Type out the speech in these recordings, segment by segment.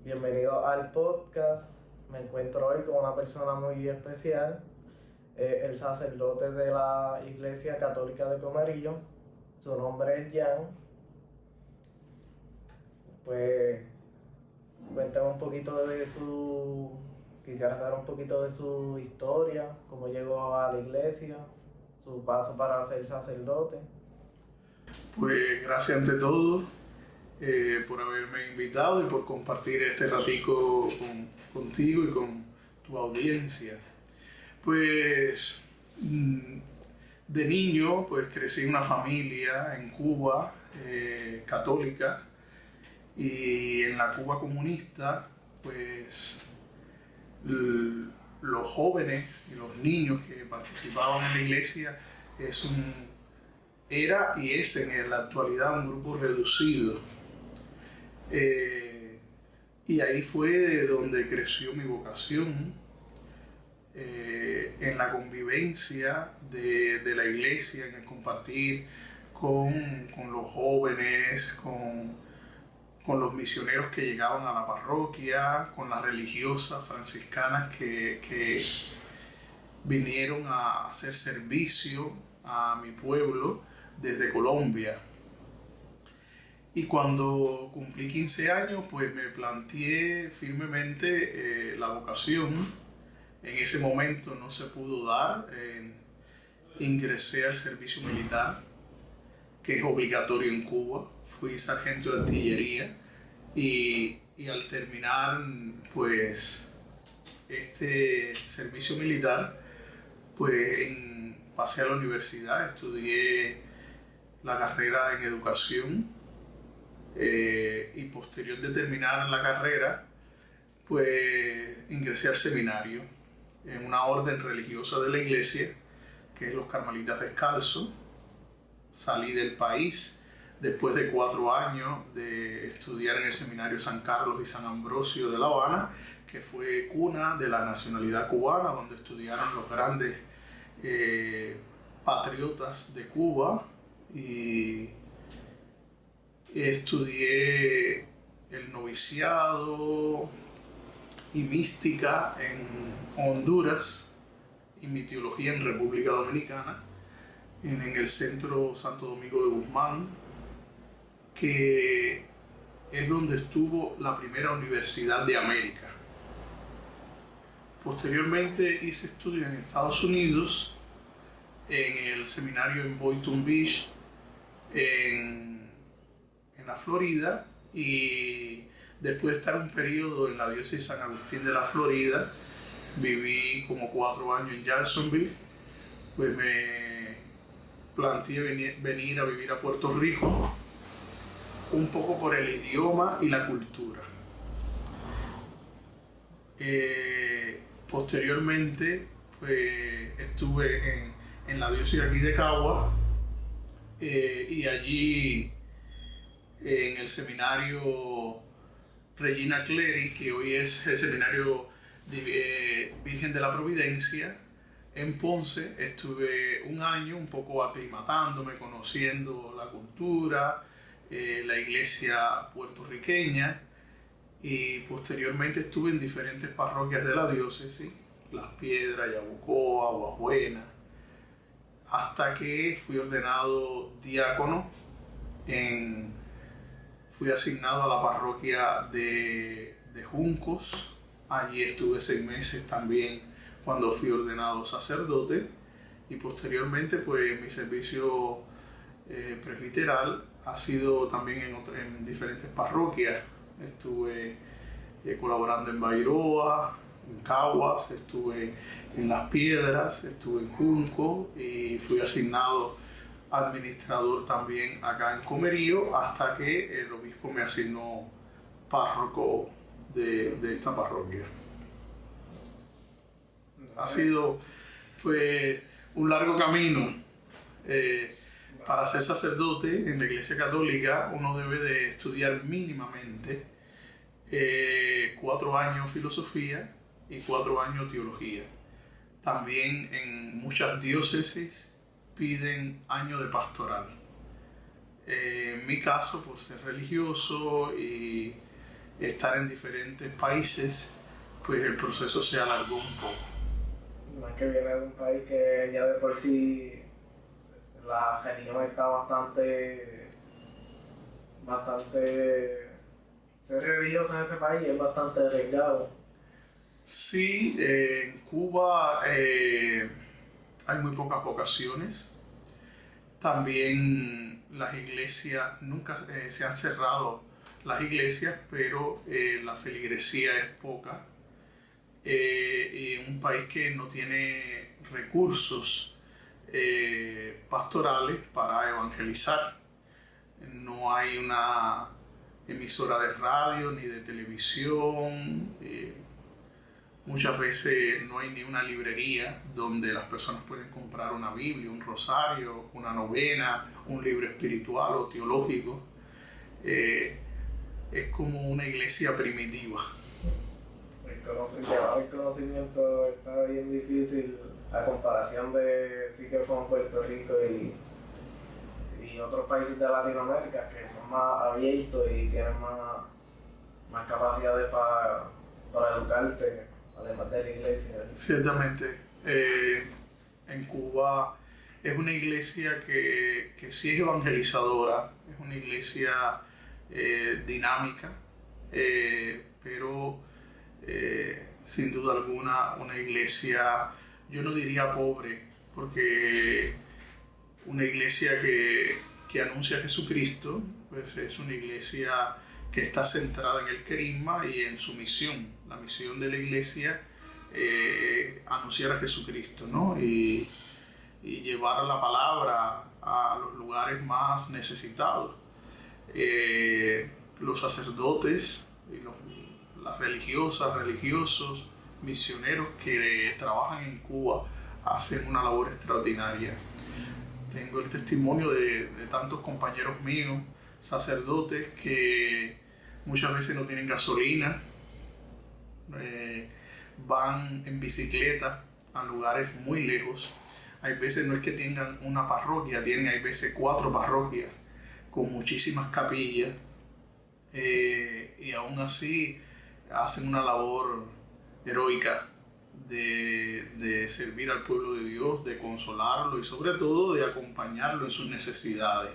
Bienvenido al podcast. Me encuentro hoy con una persona muy especial, el sacerdote de la Iglesia Católica de Comerillo. Su nombre es Jan. Pues cuéntame un poquito quisiera saber un poquito de su historia, cómo llegó a la iglesia, su paso para ser sacerdote. Pues gracias ante todo por haberme invitado y por compartir este ratico contigo y con tu audiencia. Pues de niño pues crecí en una familia en Cuba católica, y en la Cuba comunista pues los jóvenes y los niños que participaban en la iglesia era y es en la actualidad un grupo reducido. Y ahí fue de donde creció mi vocación, en la convivencia de la iglesia, en el compartir con los jóvenes, con los misioneros que llegaban a la parroquia, con las religiosas franciscanas que vinieron a hacer servicio a mi pueblo desde Colombia. Y cuando cumplí 15 años, pues me planteé firmemente la vocación. En ese momento no se pudo dar. Ingresé al servicio militar, que es obligatorio en Cuba. Fui sargento de artillería y al terminar pues este servicio militar, pues pasé a la universidad, estudié la carrera en educación, y posterior de terminar la carrera, pues ingresé al seminario en una orden religiosa de la iglesia, que es los Carmelitas Descalzos. Salí del país después de 4 años de estudiar en el seminario San Carlos y San Ambrosio de La Habana, que fue cuna de la nacionalidad cubana, donde estudiaron los grandes patriotas de Cuba, y estudié el noviciado y mística en Honduras y mi teología en República Dominicana, en el Centro Santo Domingo de Guzmán, que es donde estuvo la primera universidad de América. Posteriormente hice estudios en Estados Unidos, en el seminario en Boynton Beach, en la Florida, y después de estar un periodo en la diócesis San Agustín de la Florida, viví como 4 años en Jacksonville. Pues me planteé venir a vivir a Puerto Rico, un poco por el idioma y la cultura. Posteriormente pues estuve en la diócesis aquí de Cagua, y allí en el seminario Regina Clery, que hoy es el seminario Virgen de la Providencia, en Ponce. Estuve un año un poco aclimatándome, conociendo la cultura, la iglesia puertorriqueña, y posteriormente estuve en diferentes parroquias de la diócesis, Las Piedras, Yabucoa, Guajuena, hasta que fui ordenado diácono. Fui asignado a la parroquia de Juncos. Allí estuve 6 meses también cuando fui ordenado sacerdote, y posteriormente pues mi servicio presbiteral ha sido también en diferentes parroquias. Estuve colaborando en Bairoa, en Caguas, estuve en Las Piedras, estuve en Junco, y fui asignado administrador también acá en Comerío, hasta que el obispo me asignó párroco de esta parroquia. Ha sido pues un largo camino. Para ser sacerdote en la Iglesia Católica uno debe de estudiar mínimamente 4 años filosofía y 4 años teología. También en muchas diócesis piden año de pastoral. En mi caso, por ser religioso y estar en diferentes países, pues el proceso se alargó un poco. Más que viene de un país que ya de por sí la religión está ser religioso en ese país es bastante arriesgado. Sí, en Cuba hay muy pocas vocaciones. También las iglesias, nunca se han cerrado las iglesias, pero la feligresía es poca. Y en un país que no tiene recursos pastorales para evangelizar. No hay una emisora de radio ni de televisión. Muchas veces no hay ni una librería donde las personas pueden comprar una Biblia, un rosario, una novena, un libro espiritual o teológico. Es como una iglesia primitiva. Llevar el conocimiento está bien difícil a comparación de sitios como Puerto Rico y otros países de Latinoamérica que son más abiertos y tienen más capacidades para educarte, además de la iglesia. Ciertamente, en Cuba es una iglesia que sí es evangelizadora, es una iglesia dinámica, pero sin duda alguna una iglesia, yo no diría pobre, porque una iglesia que anuncia a Jesucristo, pues es una iglesia que está centrada en el carisma y en su misión. La misión de la iglesia, anunciar a Jesucristo, ¿no? Y llevar la palabra a los lugares más necesitados. Los sacerdotes y las religiosas, religiosos, misioneros que trabajan en Cuba hacen una labor extraordinaria. Tengo el testimonio de tantos compañeros míos, sacerdotes, que muchas veces no tienen gasolina, van en bicicleta a lugares muy lejos. Hay veces no es que tengan una parroquia, hay veces 4 parroquias con muchísimas capillas, y aún así hacen una labor heroica de servir al pueblo de Dios, de consolarlo y sobre todo de acompañarlo en sus necesidades.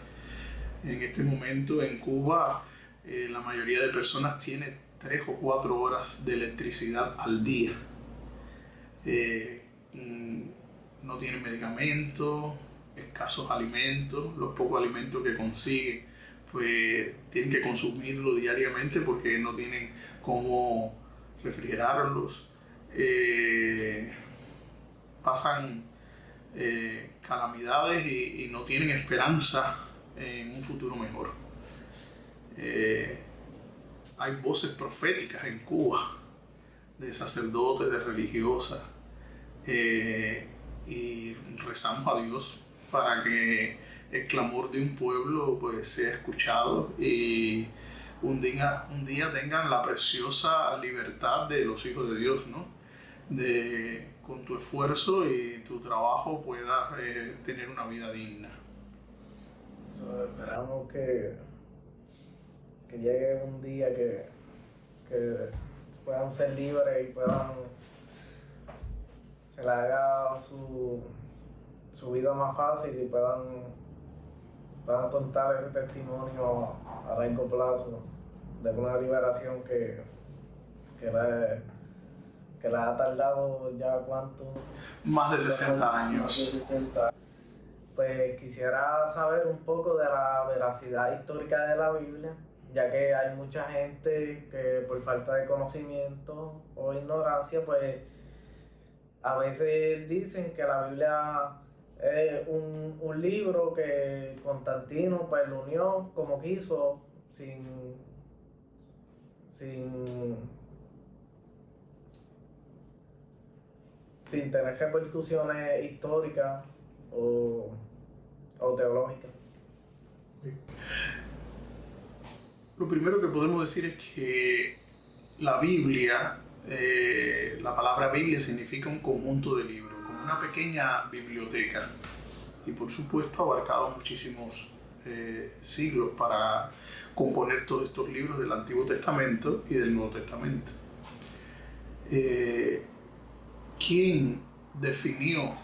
En este momento en Cuba la mayoría de personas tiene 3 o 4 horas de electricidad al día. No tienen medicamentos, escasos alimentos, los pocos alimentos que consiguen pues tienen que consumirlo diariamente porque no tienen cómo refrigerarlos. Pasan calamidades y no tienen esperanza en un futuro mejor. Hay voces proféticas en Cuba de sacerdotes, de religiosas, y rezamos a Dios para que el clamor de un pueblo pues sea escuchado y un día tengan la preciosa libertad de los hijos de Dios, ¿no? Con tu esfuerzo y tu trabajo puedas tener una vida digna. Esperamos que llegue un día que puedan ser libres y se le haga su vida más fácil y puedan contar ese testimonio a largo plazo de una liberación que le ha tardado ya ¿cuánto? Más de 60 años. Más de 60. Pues quisiera saber un poco de la veracidad histórica de la Biblia, ya que hay mucha gente que por falta de conocimiento o ignorancia, pues a veces dicen que la Biblia es un libro que Constantino pues lo unió como quiso, sin tener repercusiones históricas o teológicas. Lo primero que podemos decir es que la Biblia, la palabra Biblia significa un conjunto de libros, como una pequeña biblioteca, y por supuesto ha abarcado muchísimos siglos para componer todos estos libros del Antiguo Testamento y del Nuevo Testamento. ¿Quién definió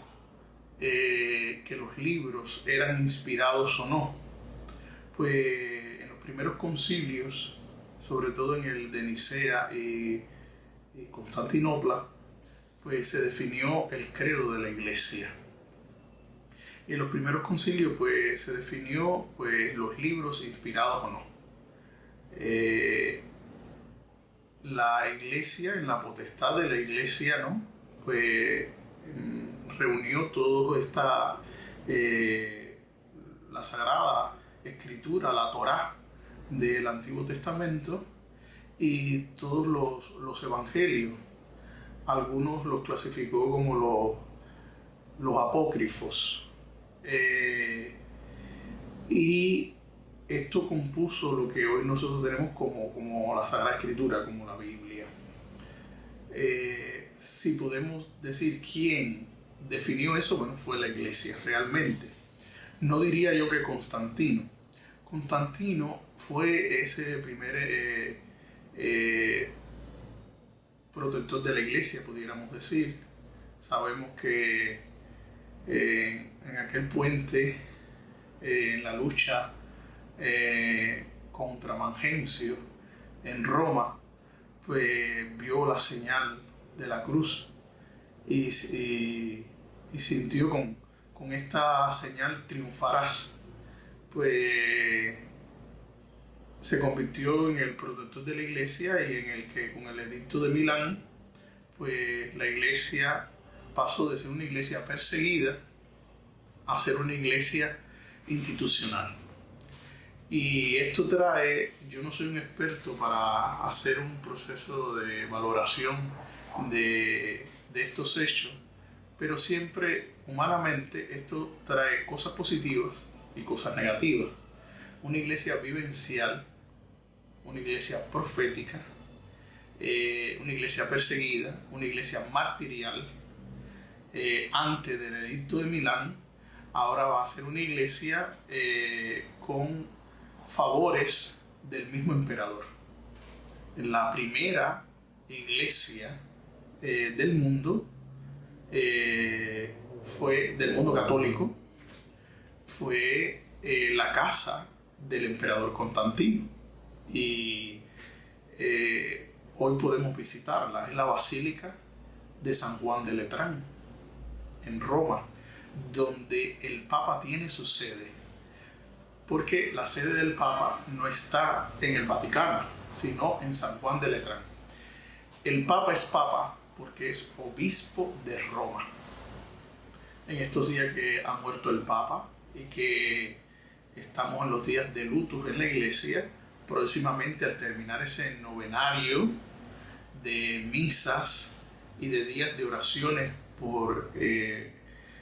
que los libros eran inspirados o no? Pues en los primeros concilios, sobre todo en el de Nicea y Constantinopla, pues se definió el credo de la Iglesia. Y en los primeros concilios pues se definió pues los libros inspirados o no. La Iglesia, en la potestad de la Iglesia, ¿no? Pues reunió toda esta la Sagrada Escritura, la Torá del Antiguo Testamento y todos los evangelios. Algunos los clasificó como los apócrifos. Y esto compuso lo que hoy nosotros tenemos como la Sagrada Escritura, como la Biblia. Si podemos decir quién definió eso, bueno, fue la Iglesia realmente. No diría yo que Constantino. Constantino fue ese primer protector de la Iglesia, pudiéramos decir. Sabemos que en aquel puente, en la lucha contra Mangencio en Roma, pues vio la señal de la cruz y sintió con esta señal triunfarás. Pues se convirtió en el protector de la Iglesia y en el que con el edicto de Milán, pues la Iglesia pasó de ser una iglesia perseguida a ser una iglesia institucional. Y esto trae, yo no soy un experto para hacer un proceso de valoración de estos hechos, pero siempre humanamente esto trae cosas positivas y cosas negativas. Una iglesia vivencial, una iglesia profética, una iglesia perseguida, una iglesia martirial, antes del edicto de Milán, ahora va a ser una iglesia con favores del mismo emperador. La primera iglesia del mundo fue del mundo católico, fue la casa del emperador Constantino, y hoy podemos visitarla. Es la Basílica de San Juan de Letrán en Roma, donde el Papa tiene su sede, porque la sede del Papa no está en el Vaticano, sino en San Juan de Letrán. El Papa es Papa porque es obispo de Roma. En estos días que ha muerto el Papa y que estamos en los días de luto en la Iglesia, próximamente al terminar ese novenario de misas y de días de oraciones por el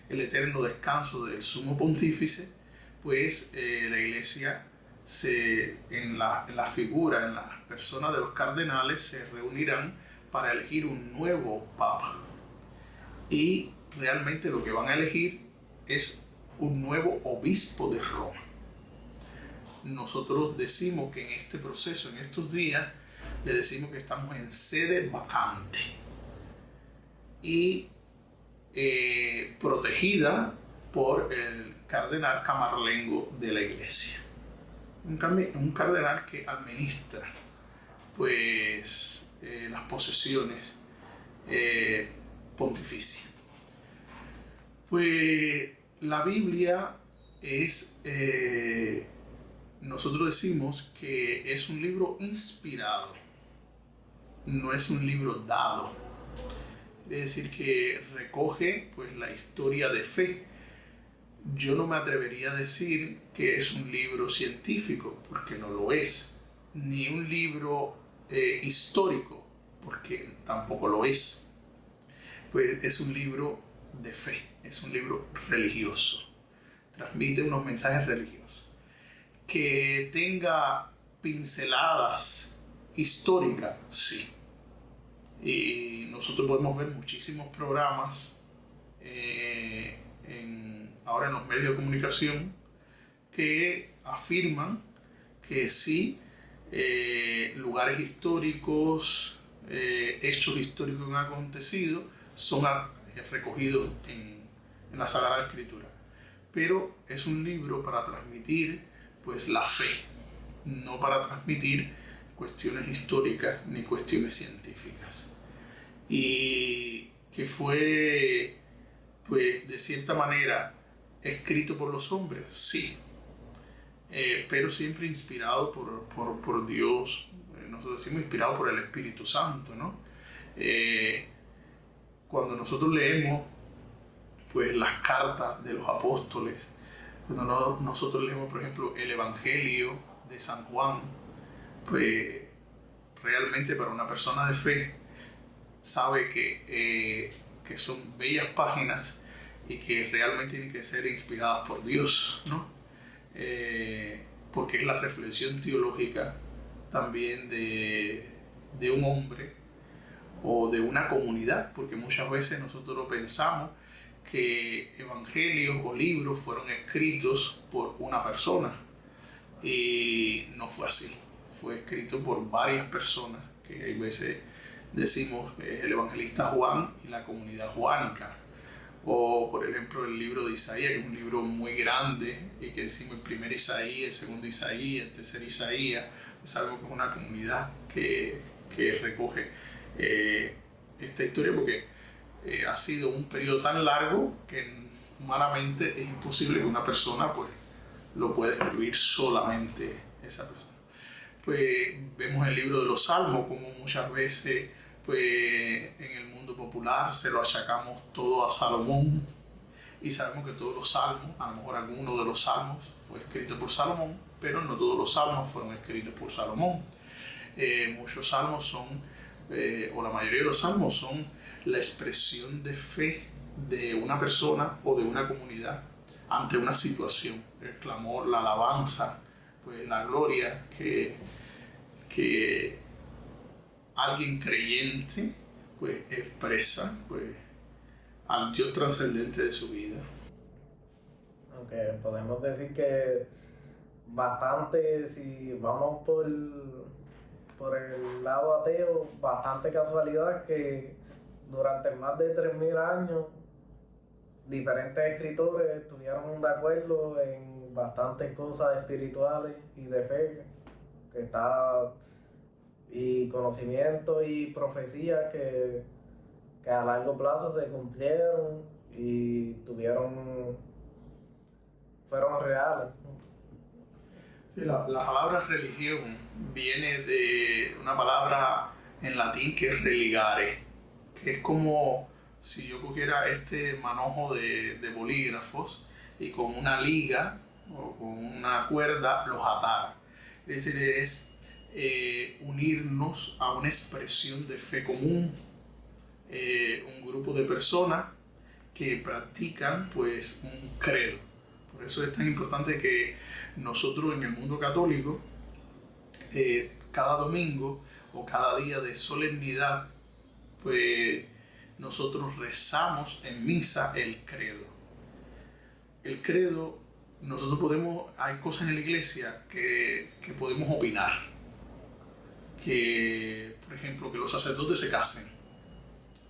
eterno descanso del Sumo Pontífice, pues la Iglesia en la figura, en la persona de los cardenales, se reunirán para elegir un nuevo Papa. Y realmente lo que van a elegir es un nuevo obispo de Roma. Nosotros decimos que en este proceso, en estos días, le decimos que estamos en sede vacante y protegida por el cardenal camarlengo de la Iglesia. Un cardenal que administra pues las posesiones pontificias. Pues la Biblia es, nosotros decimos que es un libro inspirado, no es un libro dado. Quiere decir que recoge pues la historia de fe. Yo no me atrevería a decir que es un libro científico, porque no lo es, ni un libro histórico, porque tampoco lo es. Pues es un libro de fe, es un libro religioso, transmite unos mensajes religiosos. Que tenga pinceladas históricas, sí. Y nosotros podemos ver muchísimos programas ahora en los medios de comunicación que afirman que sí, lugares históricos, hechos históricos que han acontecido son recogidos en la Sagrada Escritura. Pero es un libro para transmitir pues la fe, no para transmitir cuestiones históricas ni cuestiones científicas. Y que fue, pues, de cierta manera escrito por los hombres, sí, pero siempre inspirado por Dios. Nosotros decimos inspirado por el Espíritu Santo, ¿no? Cuando nosotros leemos pues las cartas de los apóstoles, cuando nosotros leemos, por ejemplo, el Evangelio de San Juan, pues realmente para una persona de fe sabe que son bellas páginas y que realmente tienen que ser inspiradas por Dios, ¿no? Porque es la reflexión teológica también de un hombre o de una comunidad, porque muchas veces nosotros pensamos que evangelios o libros fueron escritos por una persona, y no fue así. Fue escrito por varias personas, que hay veces decimos el evangelista Juan y la comunidad juánica, o por ejemplo el libro de Isaías, que es un libro muy grande y que decimos el primer Isaías, el segundo Isaías, el tercer Isaías. Sabemos que es una comunidad que recoge esta historia, porque ha sido un periodo tan largo que humanamente es imposible que una persona pues lo pueda escribir solamente esa persona. Pues vemos el libro de los Salmos, como muchas veces pues en el mundo popular se lo achacamos todo a Salomón, y sabemos que todos los salmos, a lo mejor alguno de los salmos fue escrito por Salomón, pero no todos los salmos fueron escritos por Salomón. Muchos salmos son, o la mayoría de los salmos son la expresión de fe de una persona o de una comunidad ante una situación, el clamor, la alabanza, pues la gloria que alguien creyente pues expresa pues al Dios trascendente de su vida. Aunque podemos decir que bastante, si vamos por el lado ateo, bastante casualidad que durante más de 3000 años diferentes escritores estuvieron de acuerdo en bastantes cosas espirituales y de fe, y conocimientos y profecías que a largo plazo se cumplieron y fueron reales. Sí, la palabra religión viene de una palabra en latín que es religare, que es como si yo cogiera este manojo de bolígrafos y con una liga o con una cuerda los atara. Es decir, es unirnos a una expresión de fe común, un grupo de personas que practican pues un credo. Por eso es tan importante que nosotros en el mundo católico, cada domingo o cada día de solemnidad, pues nosotros rezamos en misa el credo. El credo, hay cosas en la iglesia que podemos opinar. Que, por ejemplo, que los sacerdotes se casen.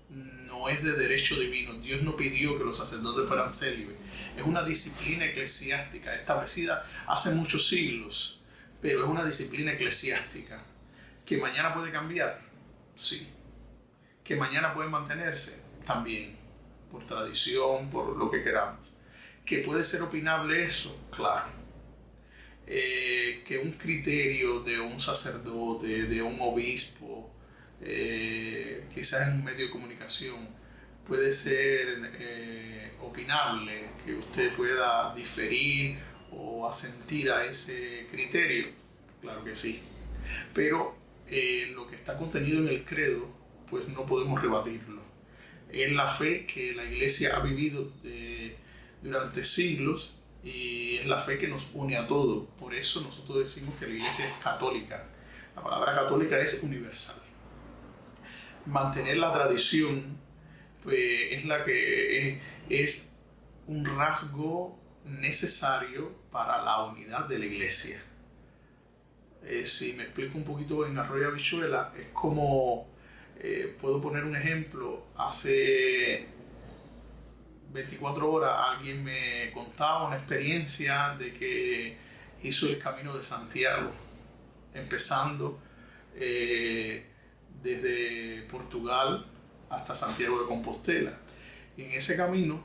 No es de derecho divino. Dios no pidió que los sacerdotes fueran célibes. Es una disciplina eclesiástica establecida hace muchos siglos, pero es una disciplina eclesiástica. ¿Que mañana puede cambiar? Sí. ¿Que mañana puede mantenerse? También. Por tradición, por lo que queramos. ¿Que puede ser opinable eso? Claro. Que un criterio de un sacerdote, de un obispo, quizás en un medio de comunicación, puede ser opinable, que usted pueda diferir o asentir a ese criterio, claro que sí, pero lo que está contenido en el credo pues no podemos rebatirlo. Es la fe que la Iglesia ha vivido durante siglos, y es la fe que nos une a todos. Por eso nosotros decimos que la Iglesia es católica. La palabra católica es universal. Mantener la tradición pues es la que es un rasgo necesario para la unidad de la iglesia. Si me explico un poquito en arroyo habichuela, es como, puedo poner un ejemplo, hace 24 horas alguien me contaba una experiencia de que hizo el Camino de Santiago, empezando desde Portugal hasta Santiago de Compostela. Y en ese camino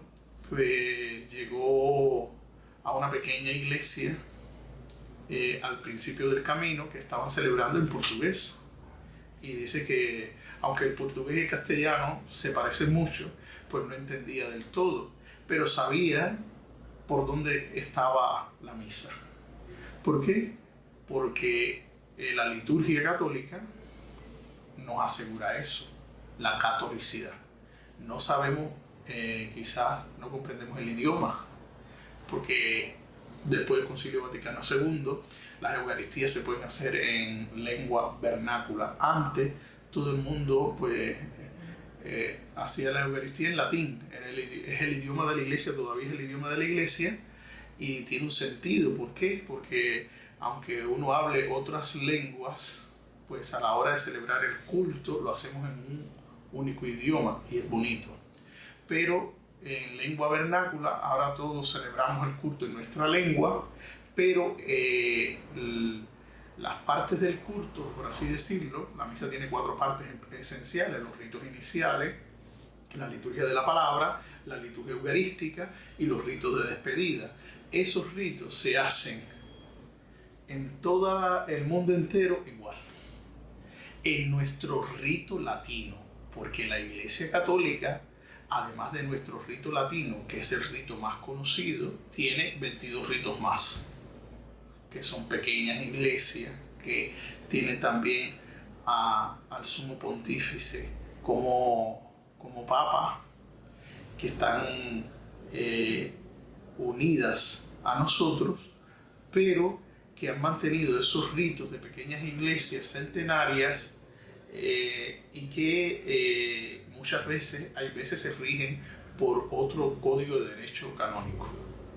pues, llegó a una pequeña iglesia al principio del camino que estaban celebrando en portugués. Y dice que aunque el portugués y el castellano se parecen mucho, pues no entendía del todo, pero sabía por dónde estaba la misa. ¿Por qué? Porque la liturgia católica nos asegura eso, la catolicidad. No sabemos, quizás no comprendemos el idioma, porque después del Concilio Vaticano II, las Eucaristías se pueden hacer en lengua vernácula. Antes, todo el mundo pues, hacía la Eucaristía en latín. Es el idioma de la iglesia, todavía es el idioma de la iglesia, y tiene un sentido. ¿Por qué? Porque aunque uno hable otras lenguas, pues a la hora de celebrar el culto lo hacemos en un único idioma y es bonito. Pero en lengua vernácula, ahora todos celebramos el culto en nuestra lengua, pero las partes del culto, por así decirlo, la misa tiene 4 partes esenciales: los ritos iniciales, la liturgia de la palabra, la liturgia eucarística y los ritos de despedida. Esos ritos se hacen en todo el mundo entero igual, en nuestro rito latino, porque la Iglesia Católica, además de nuestro rito latino, que es el rito más conocido, tiene 22 ritos más, que son pequeñas iglesias, que tienen también al sumo pontífice como papa, que están unidas a nosotros, pero que han mantenido esos ritos de pequeñas iglesias centenarias y que muchas veces, hay veces se rigen por otro código de derecho canónico,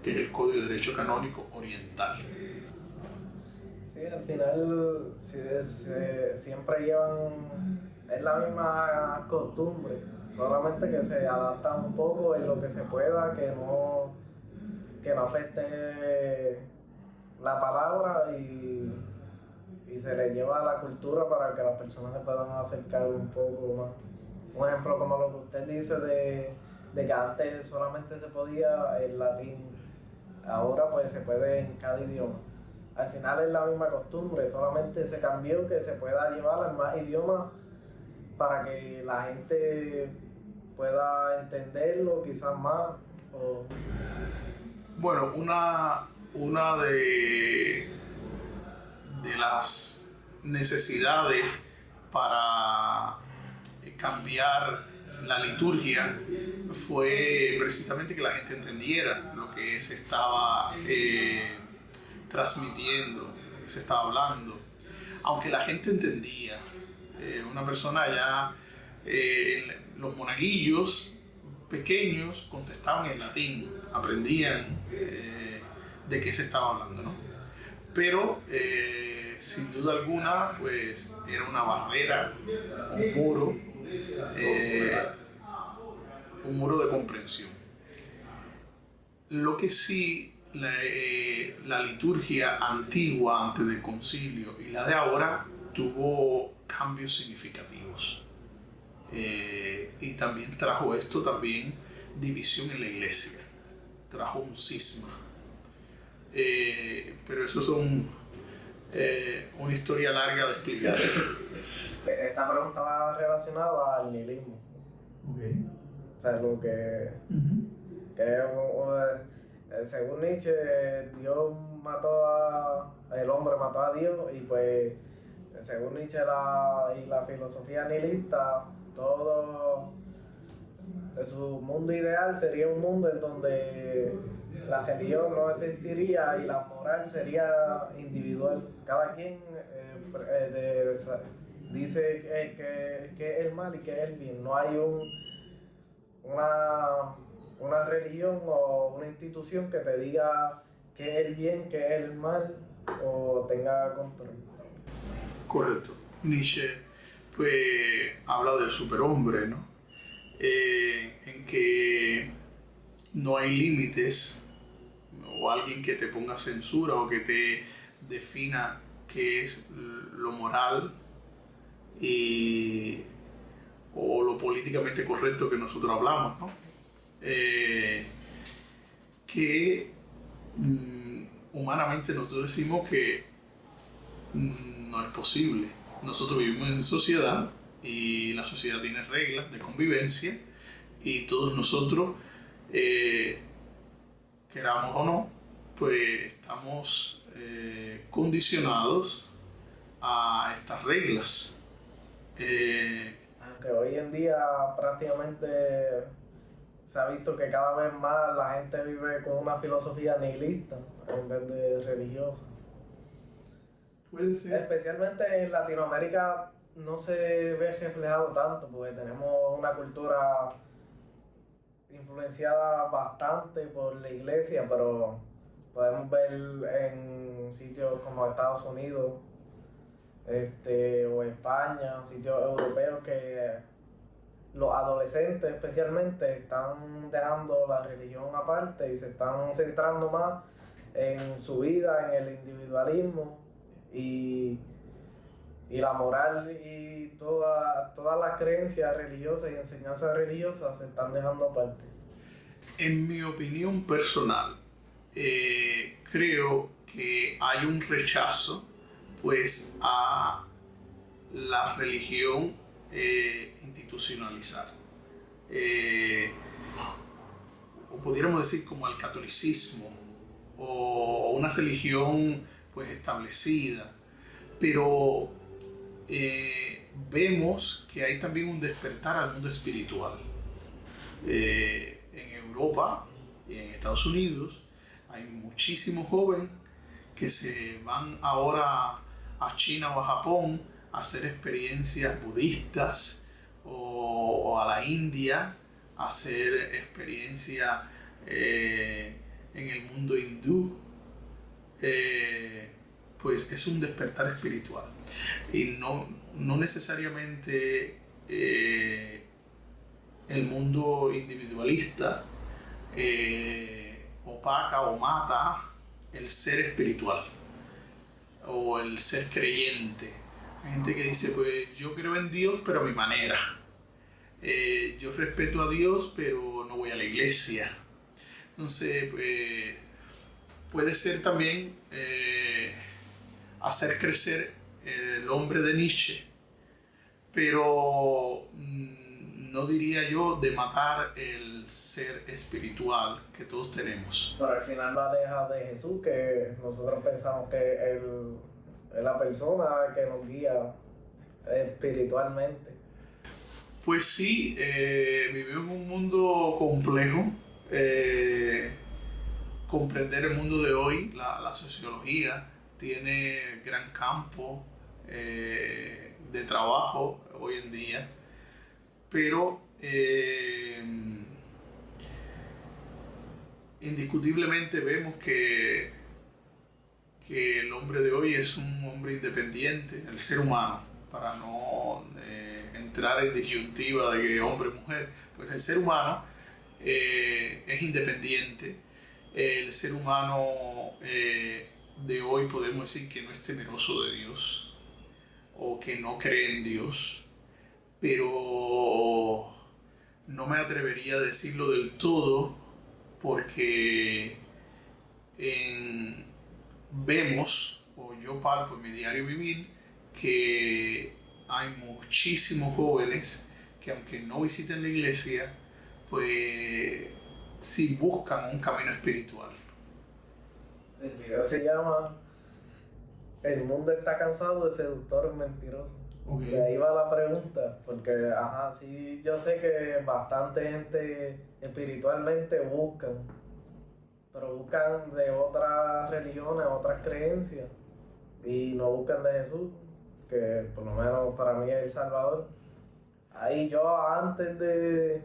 que es el Código de Derecho Canónico Oriental. Sí, al final siempre llevan, es la misma costumbre, solamente que se adapta un poco en lo que se pueda, que no afecte la palabra y se le lleva a la cultura para que las personas se puedan acercar un poco más. Un ejemplo como lo que usted dice de que antes solamente se podía en latín, ahora pues se puede en cada idioma. Al final es la misma costumbre, solamente se cambió que se pueda llevar al más idiomas para que la gente pueda entenderlo quizás más. Bueno, una de las necesidades para cambiar la liturgia fue precisamente que la gente entendiera lo que se estaba transmitiendo, lo que se estaba hablando. Aunque la gente entendía, una persona ya, los monaguillos pequeños contestaban en latín, aprendían de qué se estaba hablando, ¿no? Pero sin duda alguna, pues era una barrera, un muro de comprensión. Lo que sí, la liturgia antigua, antes del concilio, y la de ahora, tuvo cambios significativos. Y también trajo división en la iglesia, trajo un cisma. Pero eso son una historia larga de explicar. Esta pregunta va relacionada al nihilismo. Okay. O sea, lo que según Nietzsche, el hombre mató a Dios, y pues según Nietzsche y la filosofía nihilista, todo su mundo ideal sería un mundo en donde la religión no existiría y la moral sería individual. Cada quien dice que es el mal y que es el bien. No hay una religión o una institución que te diga qué es el bien, qué es el mal, o tenga control. Correcto. Nietzsche pues habla del superhombre, ¿no? En que no hay límites o alguien que te ponga censura o que te defina qué es lo moral y, o lo políticamente correcto que nosotros hablamos, ¿no? Que humanamente nosotros decimos que no es posible. Nosotros vivimos en sociedad y la sociedad tiene reglas de convivencia y todos nosotros, queramos o no, pues estamos condicionados a estas reglas. Aunque hoy en día prácticamente se ha visto que cada vez más la gente vive con una filosofía nihilista en vez de religiosa. Puede ser. Especialmente en Latinoamérica no se ve reflejado tanto porque tenemos una cultura influenciada bastante por la iglesia, pero podemos ver en sitios como Estados Unidos o España, sitios europeos, que los adolescentes especialmente están dejando la religión aparte y se están centrando más en su vida, en el individualismo y la moral, y todas las creencias religiosas y enseñanzas religiosas se están dejando aparte. En mi opinión personal, creo que hay un rechazo pues a la religión institucionalizar. O pudiéramos decir como al catolicismo o una religión pues establecida, pero vemos que hay también un despertar al mundo espiritual. En Europa y en Estados Unidos hay muchísimos jóvenes que se van ahora a China o a Japón a hacer experiencias budistas o a la India a hacer experiencias en el mundo hindú. Pues es un despertar espiritual y no necesariamente el mundo individualista opaca o mata el ser espiritual o el ser creyente. Hay gente que dice, pues yo creo en Dios pero a mi manera, yo respeto a Dios pero no voy a la iglesia. Entonces pues, puede ser también hacer crecer el hombre de Nietzsche, pero no diría yo de matar el ser espiritual que todos tenemos. Pero al final lo aleja de Jesús, que nosotros pensamos que Él es la persona que nos guía espiritualmente. Pues sí, vivimos en un mundo complejo. Comprender el mundo de hoy, la sociología, tiene gran campo de trabajo hoy en día, pero indiscutiblemente vemos que el hombre de hoy es un hombre independiente, el ser humano, para no entrar en disyuntiva de que hombre o mujer, pues el ser humano es independiente. El ser humano de hoy podemos decir que no es temeroso de Dios o que no cree en Dios, pero no me atrevería a decirlo del todo porque vemos, o yo palpo en mi diario vivir, que hay muchísimos jóvenes que aunque no visiten la iglesia, pues sí buscan un camino espiritual. El video se llama El mundo está cansado de seductores mentirosos. Okay. De ahí va la pregunta, porque sí, yo sé que bastante gente espiritualmente buscan, pero buscan de otras religiones, otras creencias, y no buscan de Jesús, que por lo menos para mí es el Salvador. Ahí yo antes de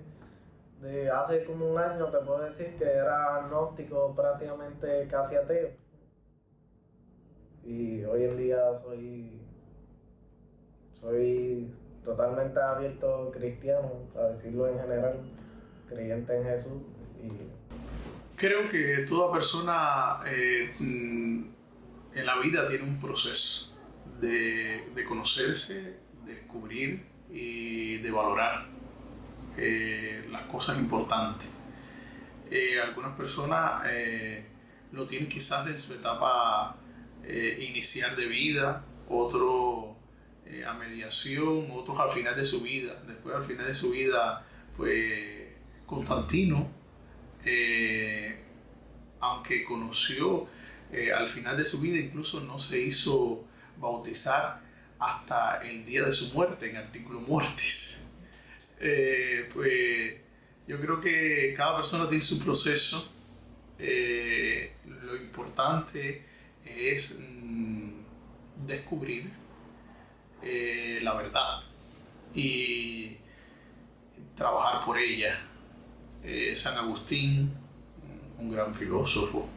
de hace como un año te puedo decir que era agnóstico, prácticamente casi ateo. Y hoy en día soy totalmente abierto cristiano, a decirlo en general, creyente en Jesús. Y Creo que toda persona en la vida tiene un proceso de conocerse, de descubrir y de valorar las cosas importantes. Algunas personas lo tienen quizás en su etapa inicial de vida, otros a mediación, otros al final de su vida. Después al final de su vida, pues Constantino, aunque conoció al final de su vida, incluso no se hizo bautizar hasta el día de su muerte, en artículo mortis. Pues yo creo que cada persona tiene su proceso. Lo importante es descubrir la verdad y trabajar por ella. San Agustín, un gran filósofo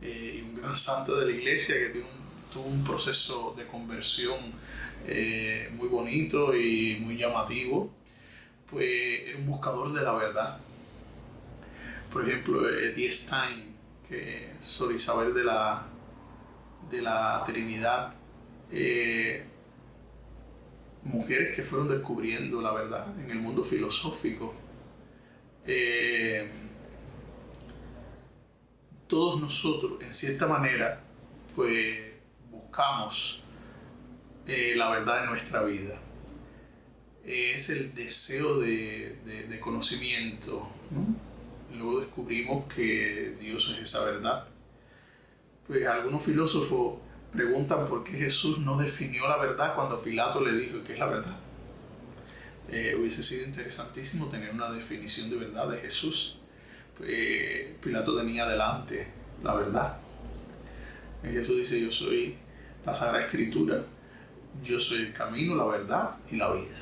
y un gran santo de la iglesia que tuvo un proceso de conversión muy bonito y muy llamativo, pues era un buscador de la verdad. Por ejemplo, Edith Stein, que sobre saber de la Trinidad, mujeres que fueron descubriendo la verdad en el mundo filosófico. Todos nosotros, en cierta manera, pues buscamos la verdad en nuestra vida. Es el deseo de conocimiento, ¿no? Luego descubrimos que Dios es esa verdad. Pues algunos filósofos preguntan por qué Jesús no definió la verdad cuando Pilato le dijo qué es la verdad. Hubiese sido interesantísimo tener una definición de verdad de Jesús. Pilato tenía delante la verdad. Jesús dice: yo soy la Sagrada Escritura, yo soy el camino, la verdad y la vida.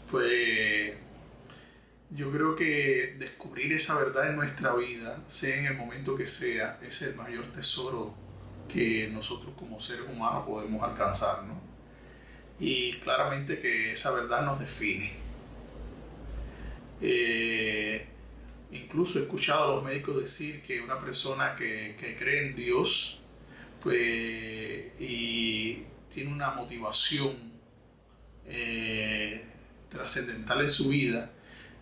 Pues yo creo que descubrir esa verdad en nuestra vida, sea en el momento que sea, es el mayor tesoro que nosotros como seres humanos podemos alcanzar, ¿no? Y claramente que esa verdad nos define. Incluso he escuchado a los médicos decir que una persona que cree en Dios, pues, y tiene una motivación trascendental en su vida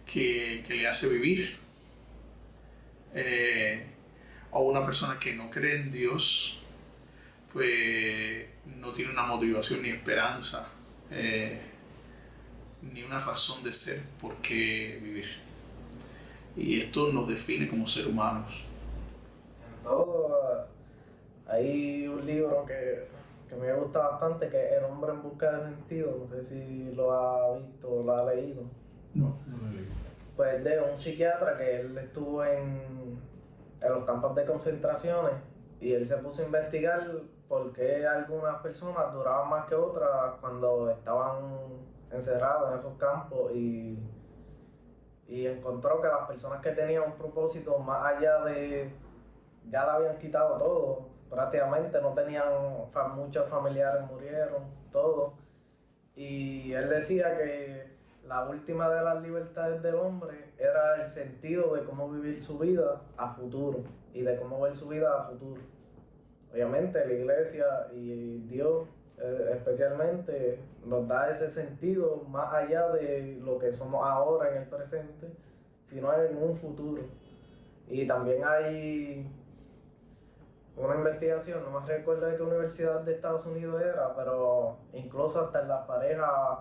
que le hace vivir, o una persona que no cree en Dios, pues no tiene una motivación ni esperanza, ni una razón de ser por qué vivir. Y esto nos define como seres humanos. en todo, hay un libro que me gusta bastante, que es El hombre en busca de sentido. No sé si lo ha visto o lo ha leído. No lo leí. Pues de un psiquiatra que él estuvo en los campos de concentraciones y él se puso a investigar por qué algunas personas duraban más que otras cuando estaban encerrados en esos campos, y encontró que las personas que tenían un propósito más allá de, ya le habían quitado todo, prácticamente no tenían, muchos familiares murieron, todo. Y él decía que la última de las libertades del hombre era el sentido de cómo vivir su vida a futuro y de cómo ver su vida a futuro. Obviamente la iglesia y Dios especialmente nos da ese sentido más allá de lo que somos ahora en el presente, sino en un futuro. Y también hay una investigación, no me recuerdo de qué universidad de Estados Unidos era, pero incluso hasta en las parejas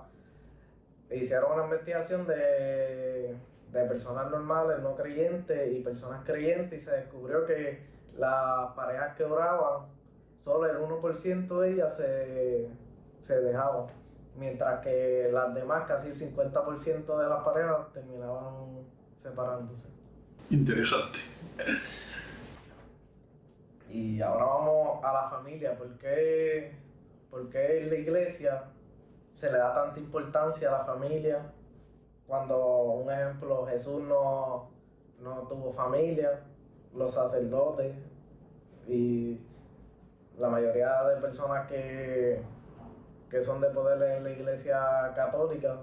hicieron una investigación de personas normales, no creyentes, y personas creyentes, y se descubrió que las parejas que oraban, solo el 1% de ellas se dejaban, mientras que las demás, casi el 50% de las parejas, terminaban separándose. Interesante. Y ahora vamos a la familia. ¿Por qué en la iglesia se le da tanta importancia a la familia? cuando, un ejemplo, Jesús no tuvo familia, los sacerdotes y la mayoría de personas que son de poder en la iglesia católica,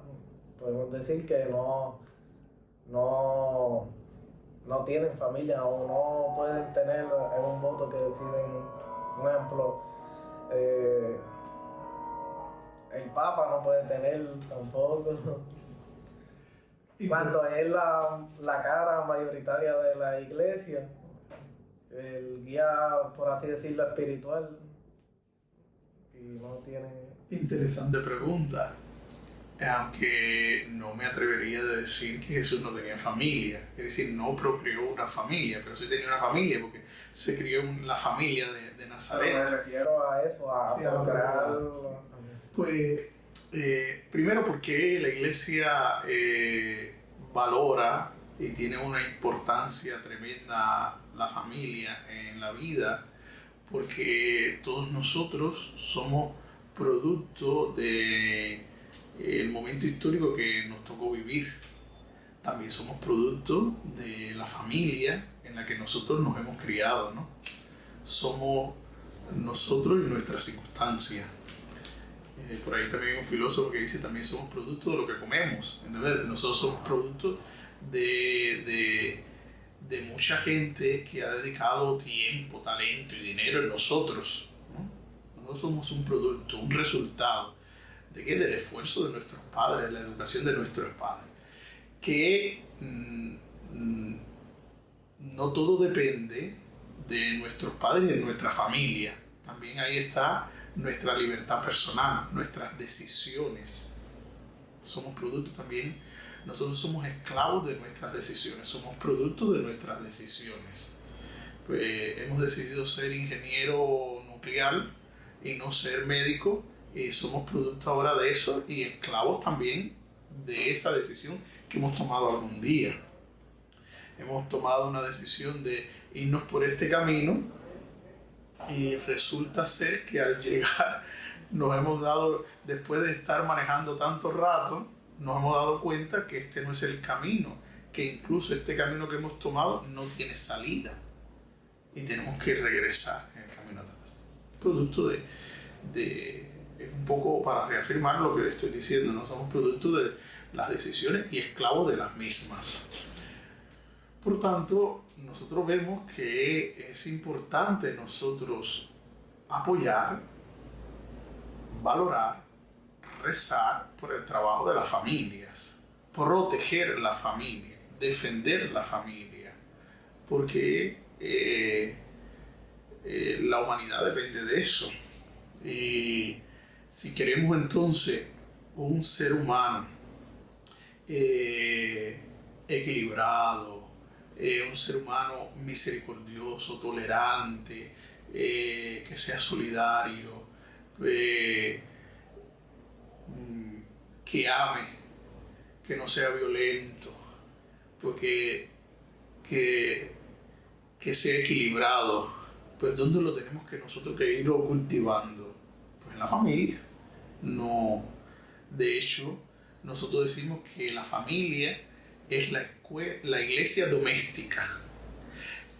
podemos decir que no, no tienen familia o no pueden tener en un voto que deciden, por ejemplo, eh, el Papa no puede tener tampoco. Cuando es la cara mayoritaria de la iglesia, el guía, por así decirlo, espiritual, y no tiene... Interesante pregunta. Aunque no me atrevería a decir que Jesús no tenía familia, es decir, no procreó una familia, pero sí tenía una familia porque se crió en la familia de Nazaret. Pero me refiero a eso, a Sí, procrear. Pues, primero porque la iglesia valora y tiene una importancia tremenda la familia en la vida, porque todos nosotros somos producto de el momento histórico que nos tocó vivir. También somos producto de la familia en la que nosotros nos hemos criado, ¿no? Somos nosotros y nuestras circunstancias. Por ahí también hay un filósofo que dice también somos producto de lo que comemos. Entonces, nosotros somos producto de mucha gente que ha dedicado tiempo, talento y dinero en nosotros, ¿no? Nosotros somos un producto, un resultado ¿de qué? Del esfuerzo de nuestros padres, la educación de nuestros padres. Que no todo depende de nuestros padres y de nuestra familia. También ahí está nuestra libertad personal, nuestras decisiones. Somos producto también, nosotros somos esclavos de nuestras decisiones, somos producto de nuestras decisiones. Pues hemos decidido ser ingeniero nuclear y no ser médico, y somos producto ahora de eso y esclavos también de esa decisión que hemos tomado algún día. Hemos tomado una decisión de irnos por este camino y resulta ser que al llegar nos hemos dado, después de estar manejando tanto rato, nos hemos dado cuenta que este no es el camino, que incluso este camino que hemos tomado no tiene salida y tenemos que regresar en el camino atrás. Producto de un poco para reafirmar lo que estoy diciendo, no somos producto de las decisiones y esclavos de las mismas. Por tanto, nosotros vemos que es importante nosotros apoyar, valorar, rezar por el trabajo de las familias, proteger la familia, defender la familia, porque la humanidad depende de eso. Y si queremos entonces un ser humano equilibrado, un ser humano misericordioso, tolerante, que sea solidario, que ame, que no sea violento, porque que sea equilibrado, pues ¿dónde lo tenemos que nosotros que irlo cultivando? Pues en la familia. No, de hecho, nosotros decimos que la familia es la iglesia doméstica.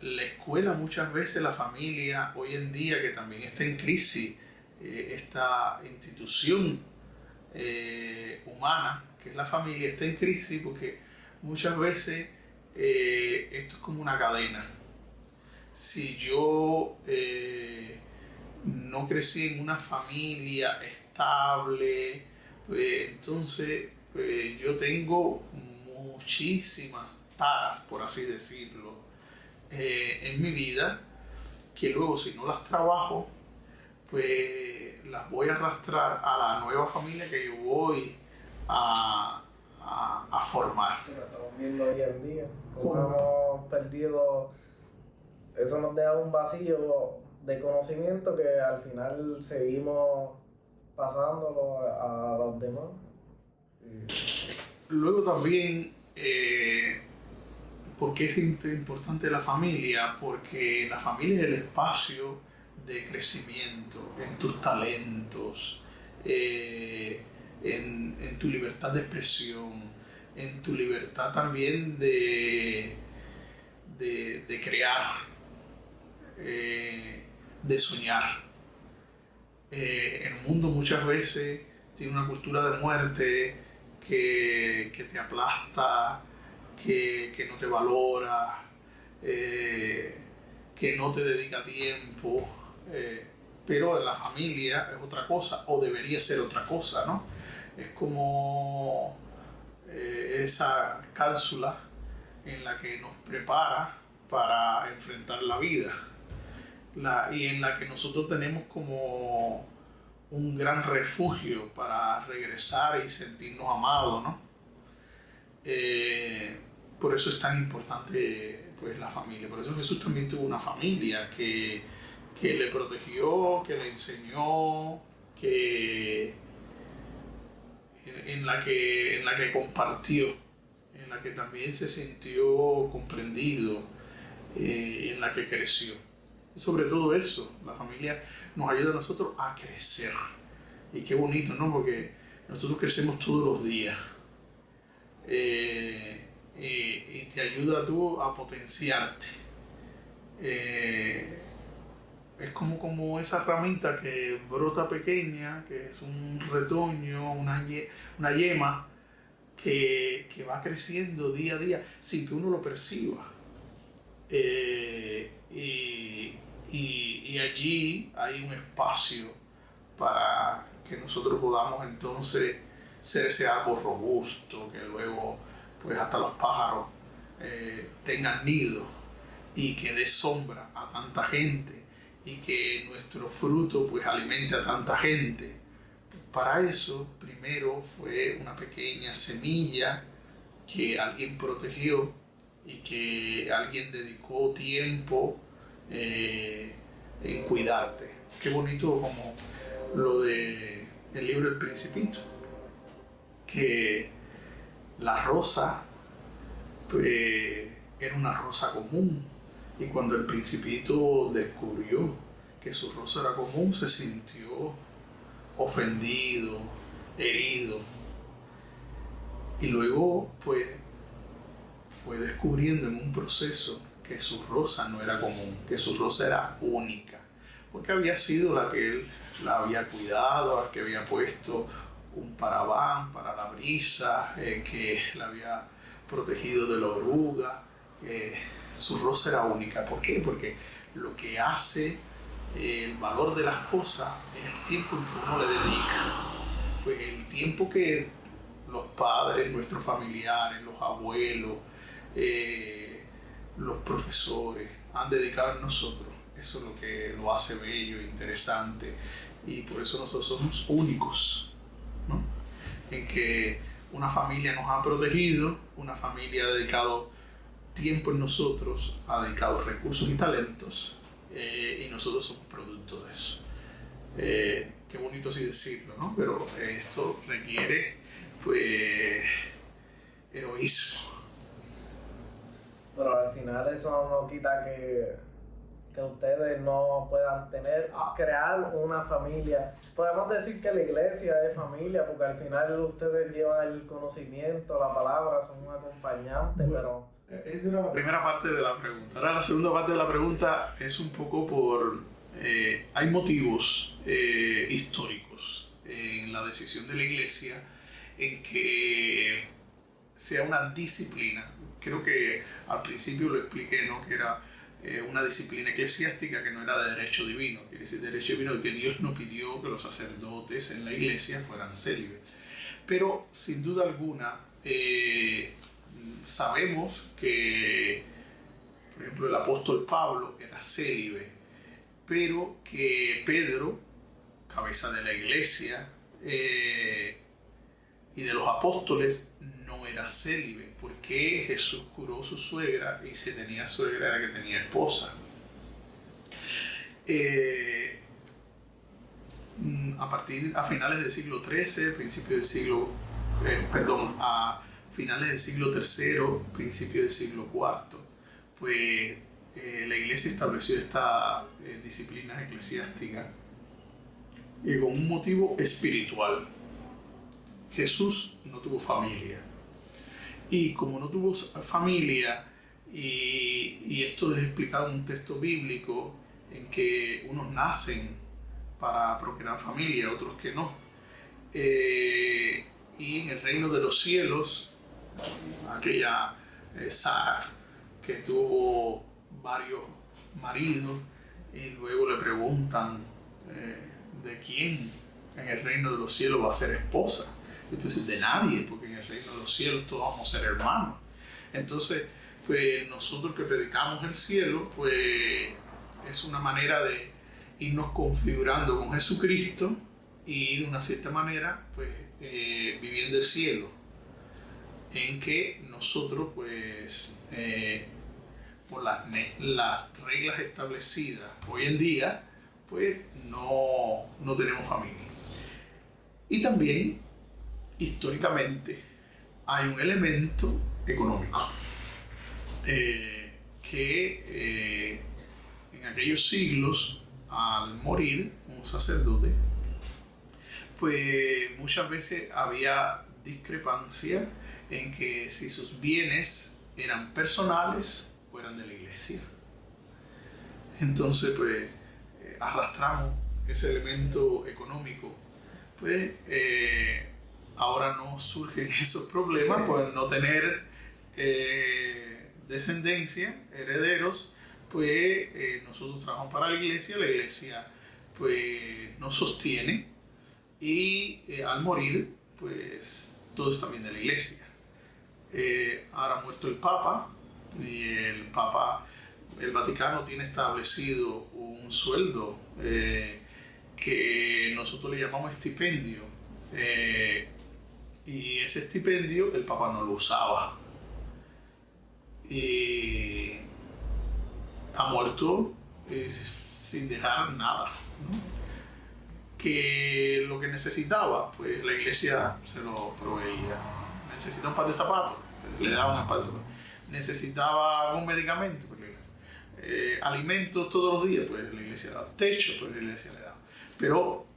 La escuela muchas veces, la familia, hoy en día que también está en crisis, esta institución humana, que es la familia, está en crisis porque muchas veces esto es como una cadena. Si yo no crecí en una familia estable, pues entonces yo tengo muchísimas taras, por así decirlo, en mi vida, que luego si no las trabajo, pues las voy a arrastrar a la nueva familia que yo voy a formar. Lo estamos viendo hoy en día, como hemos perdido, eso nos deja un vacío de conocimiento que al final seguimos pasándolo a los demás. Luego también, ¿por qué es importante la familia? Porque la familia es el espacio de crecimiento en tus talentos, en tu libertad de expresión, en tu libertad también de crear, de soñar. El mundo muchas veces tiene una cultura de muerte que te aplasta, que no te valora, que no te dedica tiempo, pero en la familia es otra cosa, o debería ser otra cosa, ¿no? Es como esa cápsula en la que nos prepara para enfrentar la vida, y en la que nosotros tenemos como un gran refugio para regresar y sentirnos amados, ¿no? Por eso es tan importante, pues, la familia. Por eso Jesús también tuvo una familia que le protegió, que le enseñó, en la que compartió, en la que también se sintió comprendido, en la que creció. Y sobre todo eso, la familia nos ayuda a nosotros a crecer. Y qué bonito, ¿no? Porque nosotros crecemos todos los días. Y te ayuda tú a potenciarte. Es como esa ramita que brota pequeña, que es un retoño, una yema, que va creciendo día a día sin que uno lo perciba. Y allí hay un espacio para que nosotros podamos entonces ser ese árbol robusto que luego, pues, hasta los pájaros tengan nido y que dé sombra a tanta gente y que nuestro fruto, pues, alimente a tanta gente. Para eso primero fue una pequeña semilla que alguien protegió y que alguien dedicó tiempo en cuidarte. Qué bonito como lo de el libro El Principito, que la rosa, pues, era una rosa común, y cuando el Principito descubrió que su rosa era común, se sintió ofendido, herido, y luego, pues, fue descubriendo en un proceso que su rosa no era común, que su rosa era única, porque había sido la que él la había cuidado, la que había puesto un paraván para la brisa, que la había protegido de la oruga. Su rosa era única. ¿Por qué? Porque lo que hace el valor de las cosas es el tiempo que uno le dedica. Pues el tiempo que los padres, nuestros familiares, los abuelos, los profesores han dedicado en nosotros, eso es lo que lo hace bello e interesante, y por eso nosotros somos únicos, ¿no? En que una familia nos ha protegido, una familia ha dedicado tiempo en nosotros, ha dedicado recursos y talentos, y nosotros somos producto de eso. Qué bonito así decirlo, ¿no? Pero esto requiere, pues, heroísmo. Pero al final eso no quita que ustedes no puedan crear una familia. Podemos decir que la iglesia es familia, porque al final ustedes llevan el conocimiento, la palabra, son un acompañante, bueno, pero... Esa era la primera parte de la pregunta. Ahora la segunda parte de la pregunta es un poco por... hay motivos históricos en la decisión de la iglesia en que sea una disciplina. Creo que al principio lo expliqué, ¿no? Que era una disciplina eclesiástica que no era de derecho divino. Quiere decir derecho divino que Dios no pidió que los sacerdotes en la iglesia fueran célibes. Pero sin duda alguna sabemos que, por ejemplo, el apóstol Pablo era célibe, pero que Pedro, cabeza de la iglesia y de los apóstoles, no era célibe, porque Jesús curó su suegra, y si tenía suegra era que tenía esposa. A finales del siglo XIII, a finales del siglo III, principio del siglo IV, pues la iglesia estableció esta disciplina eclesiástica con un motivo espiritual. Jesús no tuvo familia. y como no tuvo familia, y esto es explicado en un texto bíblico en que unos nacen para procrear familia, otros que no. Y en el reino de los cielos, aquella Sara que tuvo varios maridos y luego le preguntan de quién en el reino de los cielos va a ser esposa. Y pues de nadie, porque en el reino de los cielos todos vamos a ser hermanos. Entonces, pues nosotros que predicamos el cielo, pues es una manera de irnos configurando con Jesucristo y de una cierta manera, pues viviendo el cielo, en que nosotros, pues, por las reglas establecidas hoy en día, pues no tenemos familia. Y también, históricamente, hay un elemento económico que en aquellos siglos, al morir un sacerdote, pues muchas veces había discrepancia en que si sus bienes eran personales o eran de la iglesia. Entonces, pues, arrastramos ese elemento económico. Pues, ahora no surgen esos problemas por no tener descendencia, herederos. Pues, nosotros trabajamos para la iglesia pues nos sostiene y al morir, pues todo es también de la iglesia. Ahora ha muerto el Papa y el Vaticano tiene establecido un sueldo que nosotros le llamamos estipendio, y ese estipendio el Papa no lo usaba y ha muerto sin dejar nada, ¿no? Que lo que necesitaba, pues la iglesia se lo proveía. Necesitaba un par de zapatos, le daban un par de zapatos. Necesitaba algún medicamento, pues, alimentos todos los días, pues la iglesia le daba. Techo, pues la iglesia le daba. Pero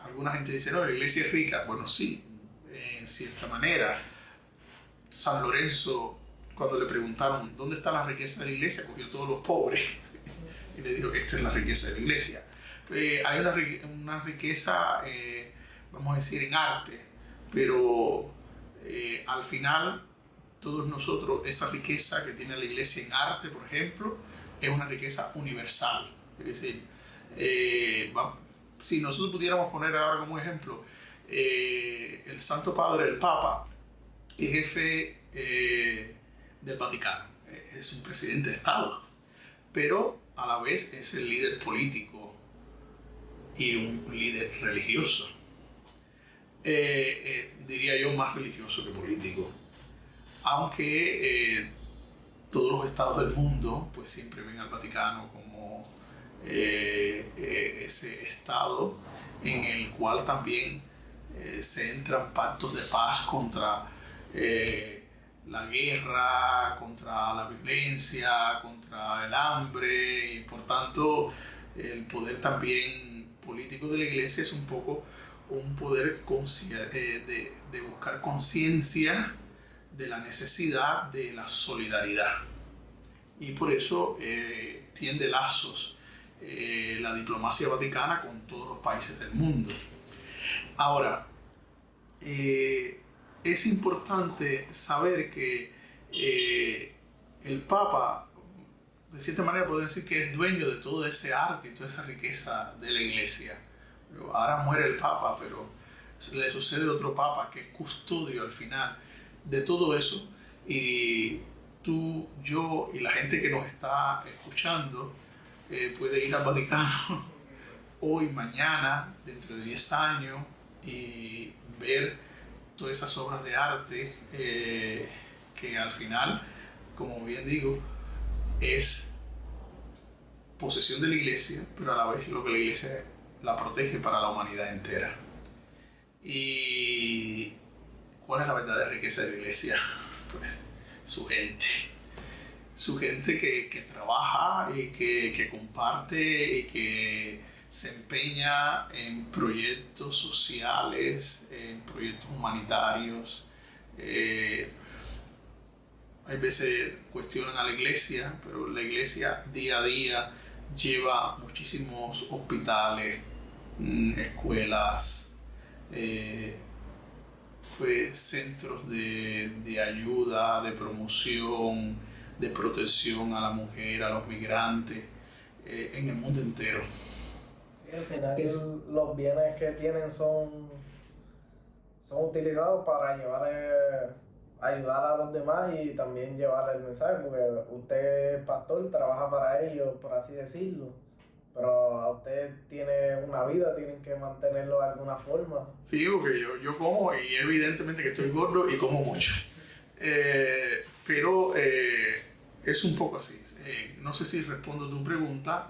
alguna gente dice, no, la iglesia es rica. Bueno, sí, en cierta manera. San Lorenzo, cuando le preguntaron dónde está la riqueza de la iglesia, cogió todos los pobres y le dijo, esta es la riqueza de la iglesia. Hay una riqueza, vamos a decir, en arte, pero al final todos nosotros, esa riqueza que tiene la iglesia en arte, por ejemplo, es una riqueza universal. Es decir, si nosotros pudiéramos poner ahora como ejemplo el Santo Padre, el Papa, es jefe del Vaticano, es un presidente de Estado, pero a la vez es el líder político y un líder religioso. Diría yo más religioso que político, aunque todos los estados del mundo pues siempre ven al Vaticano como ese estado en el cual también se entran pactos de paz contra la guerra, contra la violencia, contra el hambre, y por tanto el poder también político de la iglesia es un poco un poder de buscar conciencia de la necesidad de la solidaridad. Y por eso tiende lazos la diplomacia vaticana con todos los países del mundo. Ahora, es importante saber que el Papa, de cierta manera, podemos decir que es dueño de todo ese arte y toda esa riqueza de la iglesia. Pero ahora muere el Papa, pero le sucede otro Papa que es custodio al final de todo eso. Y tú, yo y la gente que nos está escuchando puede ir al Vaticano hoy, mañana, dentro de 10 años y ver todas esas obras de arte que al final, como bien digo, es posesión de la iglesia, pero a la vez lo que la iglesia la protege para la humanidad entera. ¿Y cuál es la verdadera riqueza de la iglesia? Pues su gente que trabaja y que comparte y que se empeña en proyectos sociales, en proyectos humanitarios, hay veces cuestionan a la iglesia, pero la iglesia día a día lleva muchísimos hospitales, escuelas, pues centros de ayuda, de promoción, de protección a la mujer, a los migrantes, en el mundo entero. Sí, al final los bienes que tienen son utilizados para ayudar a los demás y también llevar el mensaje, porque usted, pastor, trabaja para ellos, por así decirlo, pero a usted tiene una vida, tienen que mantenerlo de alguna forma. Sí, porque yo como y evidentemente que estoy gordo y como mucho. Pero es un poco así. No sé si respondo a tu pregunta.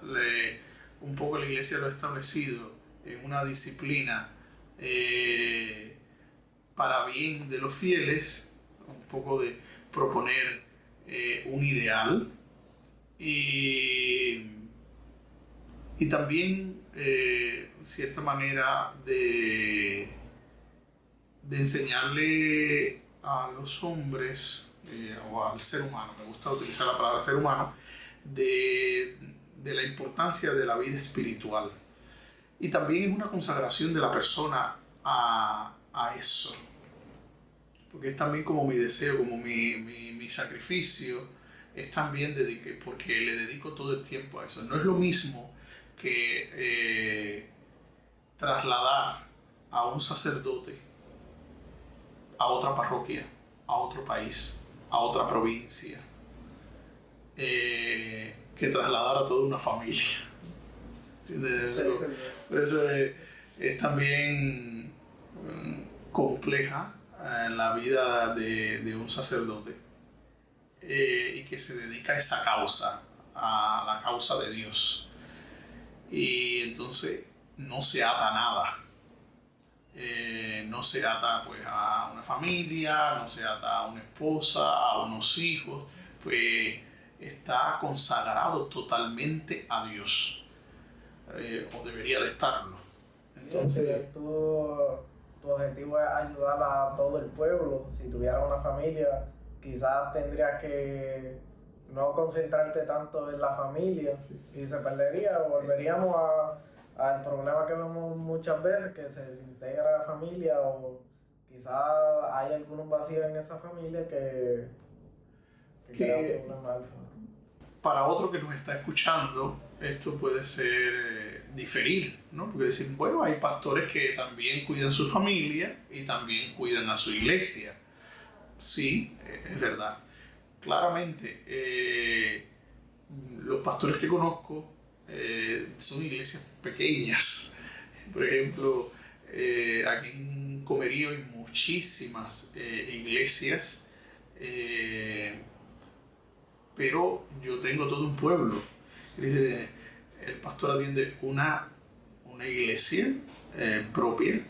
Un poco la iglesia lo ha establecido en una disciplina para bien de los fieles, un poco de proponer un ideal y también cierta manera de enseñarle a los hombres o al ser humano, me gusta utilizar la palabra ser humano, de la importancia de la vida espiritual. Y también es una consagración de la persona a eso. Porque es también como mi deseo, como mi sacrificio, es también porque le dedico todo el tiempo a eso. No es lo mismo que trasladar a un sacerdote a otra parroquia, a otro país, a otra provincia, que trasladar a toda una familia. ¿Entiendes? Sí, sí. Por eso es también compleja la vida de un sacerdote y que se dedica a esa causa, a la causa de Dios. Y entonces no se ata a nada. No se ata pues a una familia, no se ata a una esposa, a unos hijos, pues está consagrado totalmente a Dios, o debería de estarlo. Entonces, tu objetivo es ayudar a todo el pueblo. Si tuviera una familia, quizás tendrías que no concentrarte tanto en la familia y se perdería. Volveríamos al problema que vemos muchas veces, que se desintegra la familia o quizás hay algunos vacíos en esa familia que crean problemas al final. Para otro que nos está escuchando, esto puede ser diferir, ¿no? Porque decir, bueno, hay pastores que también cuidan su familia y también cuidan a su iglesia. Sí, es verdad. Claramente, los pastores que conozco son iglesias pequeñas. Por ejemplo, aquí en Comerío hay muchísimas iglesias, pero yo tengo todo un pueblo. El pastor atiende una iglesia propia.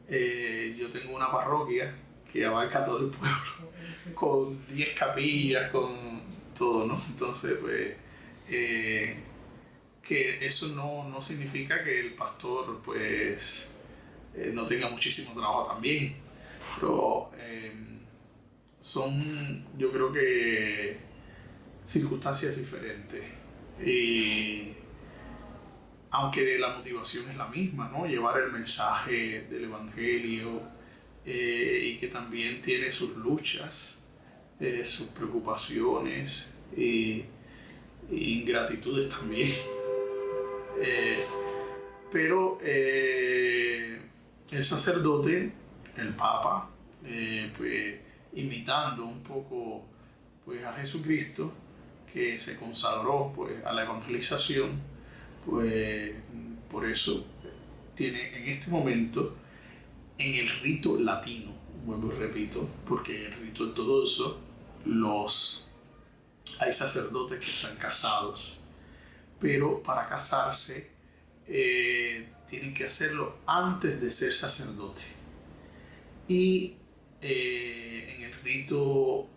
Yo tengo una parroquia que abarca todo el pueblo, con 10 capillas, con todo, ¿no? Entonces, pues, que eso no significa que el pastor, pues, no tenga muchísimo trabajo también, pero son, yo creo que, circunstancias diferentes. Y aunque la motivación es la misma, ¿no? Llevar el mensaje del Evangelio, y que también tiene sus luchas, sus preocupaciones y ingratitudes también. Pero el sacerdote, el Papa, pues imitando un poco pues, a Jesucristo, que se consagró pues, a la evangelización, pues por eso tiene en este momento en el rito latino, vuelvo y repito, porque en el rito ortodoxo hay sacerdotes que están casados, pero para casarse tienen que hacerlo antes de ser sacerdote. Y en el rito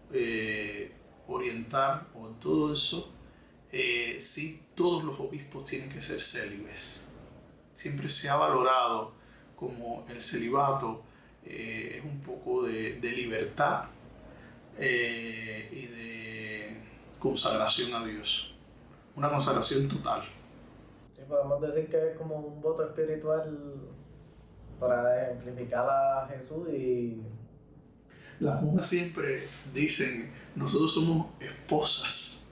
oriental o ortodoxo, sí, todos los obispos tienen que ser célibes. Siempre se ha valorado como el celibato es un poco de libertad y consagración a Dios, una consagración total. Sí, podemos decir que es como un voto espiritual para ejemplificar a Jesús y... Las monjas siempre dicen, nosotros somos esposas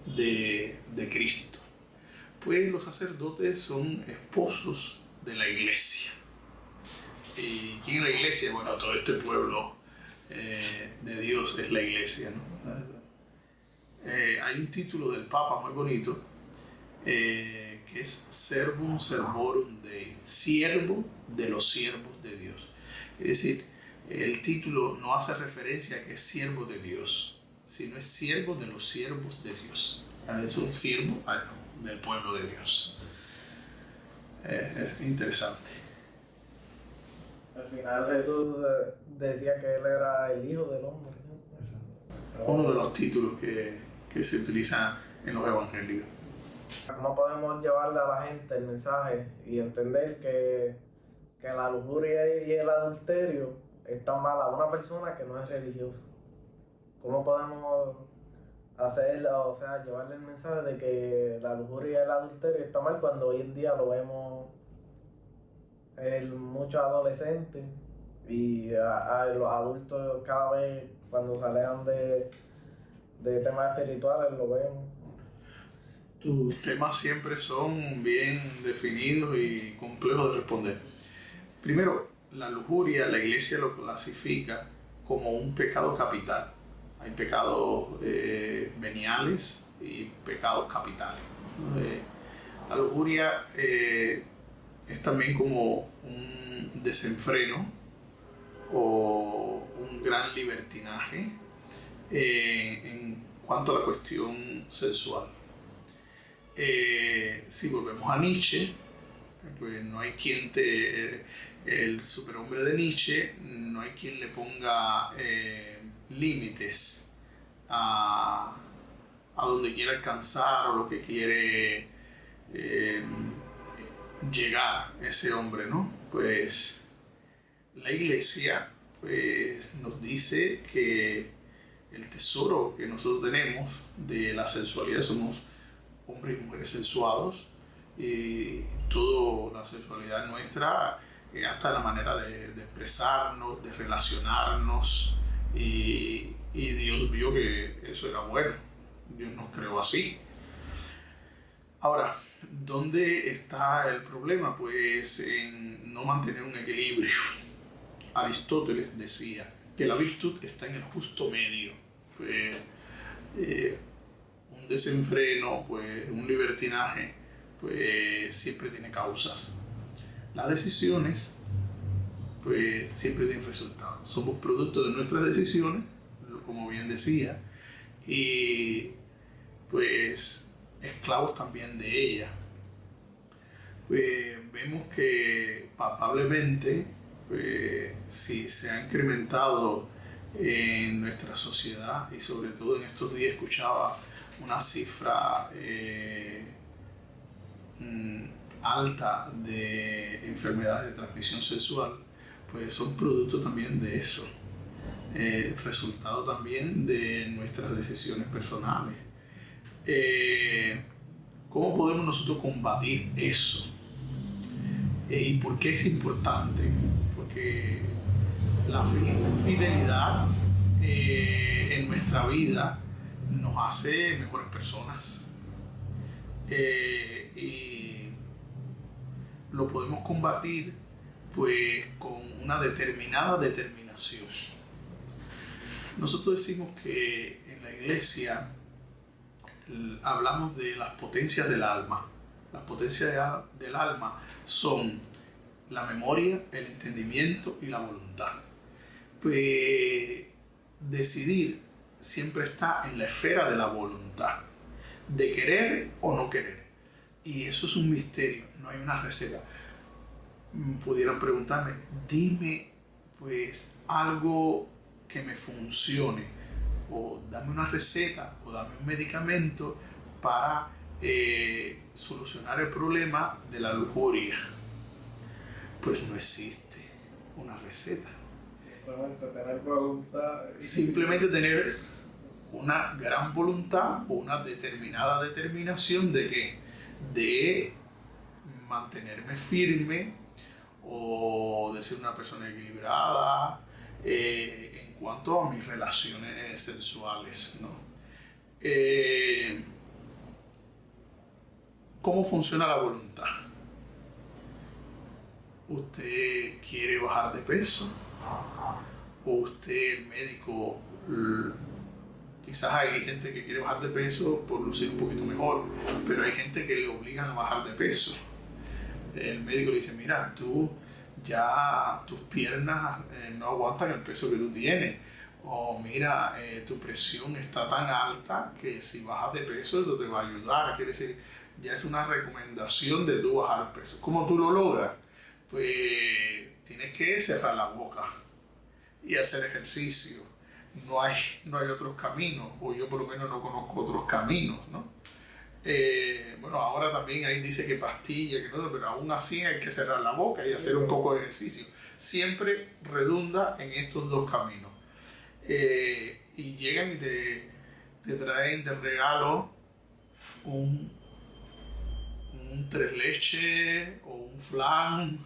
de Cristo. Pues los sacerdotes son esposos de la iglesia. ¿Y quién es la iglesia? Bueno, todo este pueblo de Dios es la iglesia, ¿no? Hay un título del Papa muy bonito que es Servum Servorum Dei, siervo de los siervos de Dios. Es decir, el título no hace referencia a que es siervo de Dios, sino es siervo de los siervos de Dios. Es un siervo del pueblo de Dios. Es interesante. Al final Jesús decía que él era el Hijo del Hombre, ¿no? Uno de los títulos que se utilizan en los evangelios. ¿Cómo podemos llevarle a la gente el mensaje y entender que la lujuria y el adulterio están mal a una persona que no es religiosa? ¿Cómo podemos hacerlo, o sea, llevarle el mensaje de que la lujuria y el adulterio está mal cuando hoy en día lo vemos en muchos adolescentes y a los adultos cada vez cuando se alejan de temas espirituales lo vemos? Tus temas siempre son bien definidos y complejos de responder. Primero, la lujuria, la iglesia lo clasifica como un pecado capital. Hay pecados veniales y pecados capitales. La lujuria es también como un desenfreno o un gran libertinaje en cuanto a la cuestión sexual. Si volvemos a Nietzsche, pues no hay quien el superhombre de Nietzsche, no hay quien le ponga límites a donde quiere alcanzar o lo que quiere llegar ese hombre, ¿no? Pues la iglesia pues, nos dice que el tesoro que nosotros tenemos de la sensualidad somos hombres y mujeres sensuados y toda la sexualidad nuestra, hasta la manera de expresarnos, de relacionarnos y Dios vio que eso era bueno. Dios nos creó así. Ahora, ¿dónde está el problema? Pues en no mantener un equilibrio. Aristóteles decía que la virtud está en el justo medio. Pues, un desenfreno, pues un libertinaje, pues siempre tiene causas. Las decisiones, pues siempre tienen resultados. Somos producto de nuestras decisiones, como bien decía, y pues esclavos también de ellas. Pues vemos que palpablemente, pues, si se ha incrementado en nuestra sociedad y sobre todo en estos días escuchaba una cifra alta de enfermedades de transmisión sexual, pues son producto también de eso, resultado también de nuestras decisiones personales. ¿Cómo podemos nosotros combatir eso? ¿Y por qué es importante? Porque la fidelidad en nuestra vida nos hace mejores personas y lo podemos combatir pues con una determinada determinación. Nosotros decimos que en la iglesia hablamos de las potencias del alma. Las potencias del alma son la memoria, el entendimiento y la voluntad. Pues decidir siempre está en la esfera de la voluntad, de querer o no querer. Y eso es un misterio, no hay una receta. Pudieran preguntarme, dime pues algo que me funcione, o dame una receta, o dame un medicamento para solucionar el problema de la lujuria. Pues no existe una receta. Simplemente tener voluntad. Simplemente tener una gran voluntad o una determinada determinación de ¿qué? De mantenerme firme o de ser una persona equilibrada en cuanto a mis relaciones sexuales, ¿no? ¿Cómo funciona la voluntad? ¿Usted quiere bajar de peso? ¿O usted, el médico, quizás hay gente que quiere bajar de peso por lucir un poquito mejor, pero hay gente que le obligan a bajar de peso? El médico le dice, mira, tú ya tus piernas no aguantan el peso que tú tienes. O mira, tu presión está tan alta que si bajas de peso eso te va a ayudar. Quiere decir, ya es una recomendación de tú bajar peso. ¿Cómo tú lo logras? Pues tienes que cerrar la boca y hacer ejercicio. No hay otros caminos, o yo por lo menos no conozco otros caminos, ¿no? Bueno, ahora también ahí dice que pastilla, que no, pero aún así hay que cerrar la boca y hacer un poco de ejercicio. Siempre redunda en estos dos caminos. Y llegan y te traen de regalo un tres leches o un flan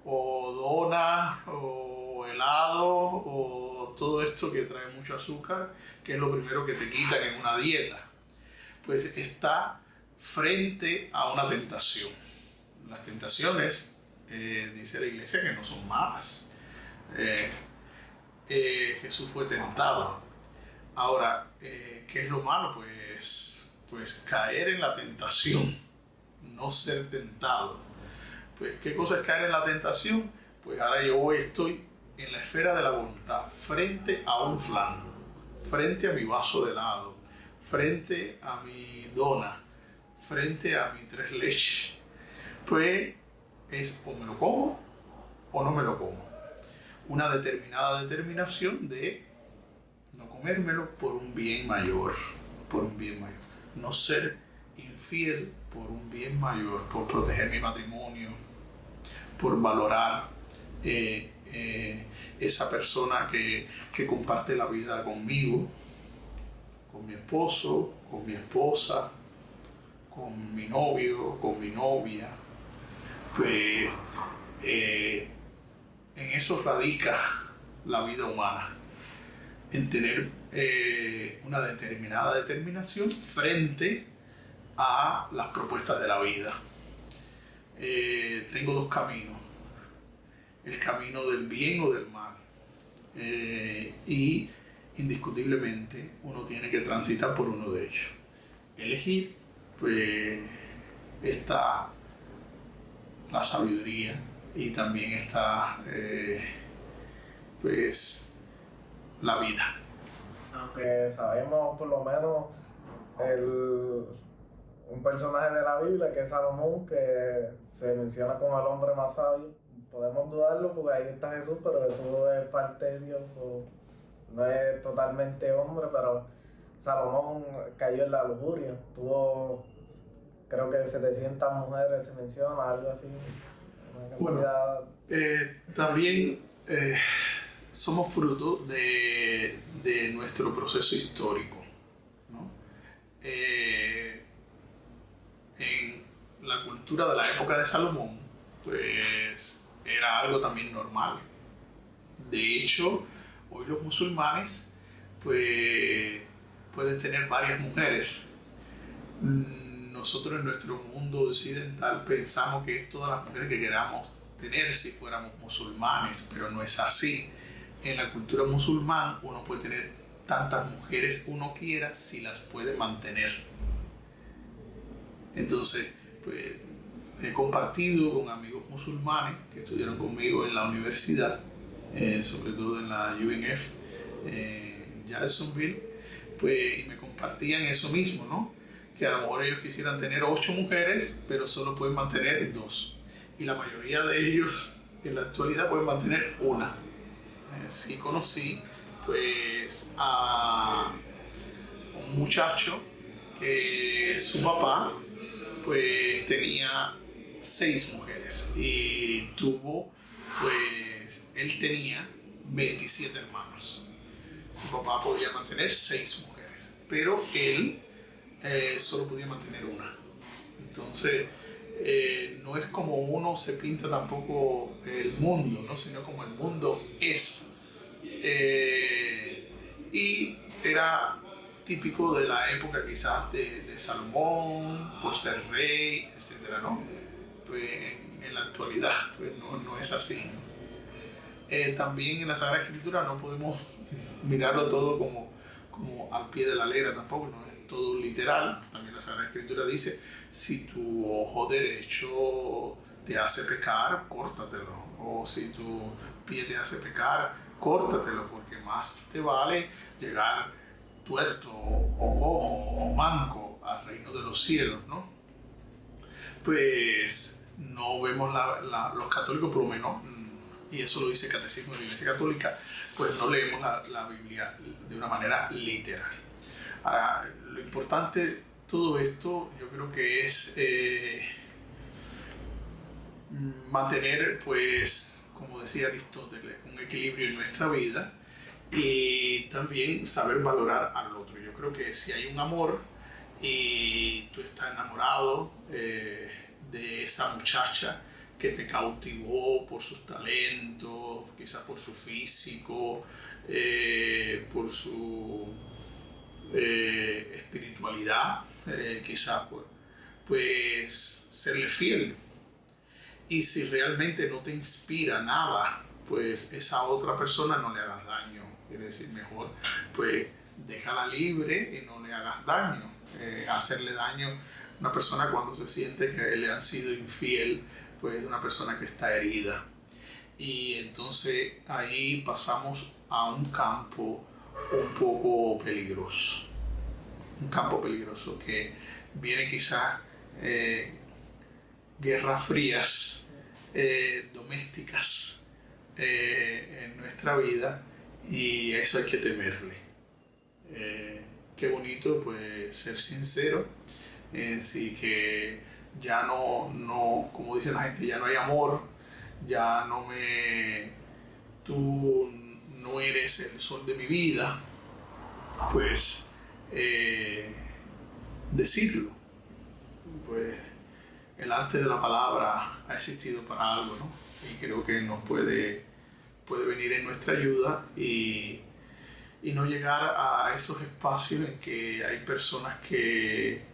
o dona o helado o todo esto que trae mucho azúcar, que es lo primero que te quitan en una dieta. Pues está frente a una tentación. Las tentaciones, dice la iglesia, que no son malas. Jesús fue tentado. Ahora, ¿qué es lo malo? Pues caer en la tentación, no ser tentado. Pues, ¿qué cosa es caer en la tentación? Pues ahora yo estoy en la esfera de la voluntad, frente a un flan, frente a mi vaso de helado, frente a mi dona, frente a mi tres leches. Pues es o me lo como o no me lo como. Una determinada determinación de no comérmelo por un bien mayor, no ser infiel por un bien mayor, por proteger mi matrimonio, por valorar esa persona que comparte la vida conmigo, con mi esposo, con mi esposa, con mi novio, con mi novia. Pues en eso radica la vida humana, en tener una determinada determinación frente a las propuestas de la vida. Tengo dos caminos, el camino del bien o del mal, y indiscutiblemente uno tiene que transitar por uno de ellos. Elegir, pues está la sabiduría y también está pues la vida. Aunque sabemos por lo menos un personaje de la Biblia que es Salomón, que se menciona como el hombre más sabio. Podemos dudarlo porque ahí está Jesús, pero Jesús es parte de Dios, no es totalmente hombre, pero Salomón cayó en la lujuria, tuvo creo que 700 mujeres, se menciona, algo así. Bueno, también somos fruto de nuestro proceso histórico, ¿no? En la cultura de la época de Salomón, pues era algo también normal. De hecho, hoy los musulmanes pues pueden tener varias mujeres. Nosotros en nuestro mundo occidental pensamos que es todas las mujeres que queramos tener si fuéramos musulmanes, pero no es así. En la cultura musulmana uno puede tener tantas mujeres uno quiera si las puede mantener. Entonces, pues he compartido con amigos musulmanes que estudiaron conmigo en la universidad, sobre todo en la UNF, Jacksonville, pues, y me compartían eso mismo, ¿no? Que a lo mejor ellos quisieran tener 8 mujeres, pero solo pueden mantener 2. Y la mayoría de ellos en la actualidad pueden mantener una. Sí conocí pues a un muchacho que su papá pues tenía 6 mujeres y tuvo, pues él tenía 27 hermanos. Su papá podía mantener 6 mujeres. pero él solo podía mantener una. Entonces, no es como uno se pinta tampoco el mundo, ¿no? Sino como el mundo es. Y era típico de la época quizás de Salomón, por ser rey, etcétera, ¿no? Pues en la actualidad pues no es así. También en la Sagrada Escritura no podemos mirarlo todo como al pie de la letra tampoco, no es todo literal. También la Sagrada Escritura dice, si tu ojo derecho te hace pecar, córtatelo. O si tu pie te hace pecar, córtatelo, porque más te vale llegar tuerto o cojo o manco al reino de los cielos, ¿no? Pues no vemos los católicos, por lo menos, y eso lo dice el Catecismo de la Iglesia Católica, pues no leemos la Biblia de una manera literal. Ahora, lo importante de todo esto, yo creo que es mantener, pues, como decía Aristóteles, un equilibrio en nuestra vida y también saber valorar al otro. Yo creo que si hay un amor y tú estás enamorado de esa muchacha que te cautivó por sus talentos, quizás por su físico, por su espiritualidad, quizás pues serle fiel. Y si realmente no te inspira nada, pues esa otra persona no le hagas daño. Quiere decir, mejor pues déjala libre y no le hagas daño. Hacerle daño a una persona cuando se siente que le han sido infiel, pues una persona que está herida. Y entonces ahí pasamos a un campo un poco peligroso. Un campo peligroso que viene quizás guerras frías, domésticas en nuestra vida, y a eso hay que temerle. Qué bonito pues ser sincero, sí, que ya no, como dice la gente, ya no hay amor, ya tú no eres el sol de mi vida, pues decirlo. Pues el arte de la palabra ha existido para algo, ¿no? Y creo que nos puede venir en nuestra ayuda y no llegar a esos espacios en que hay personas que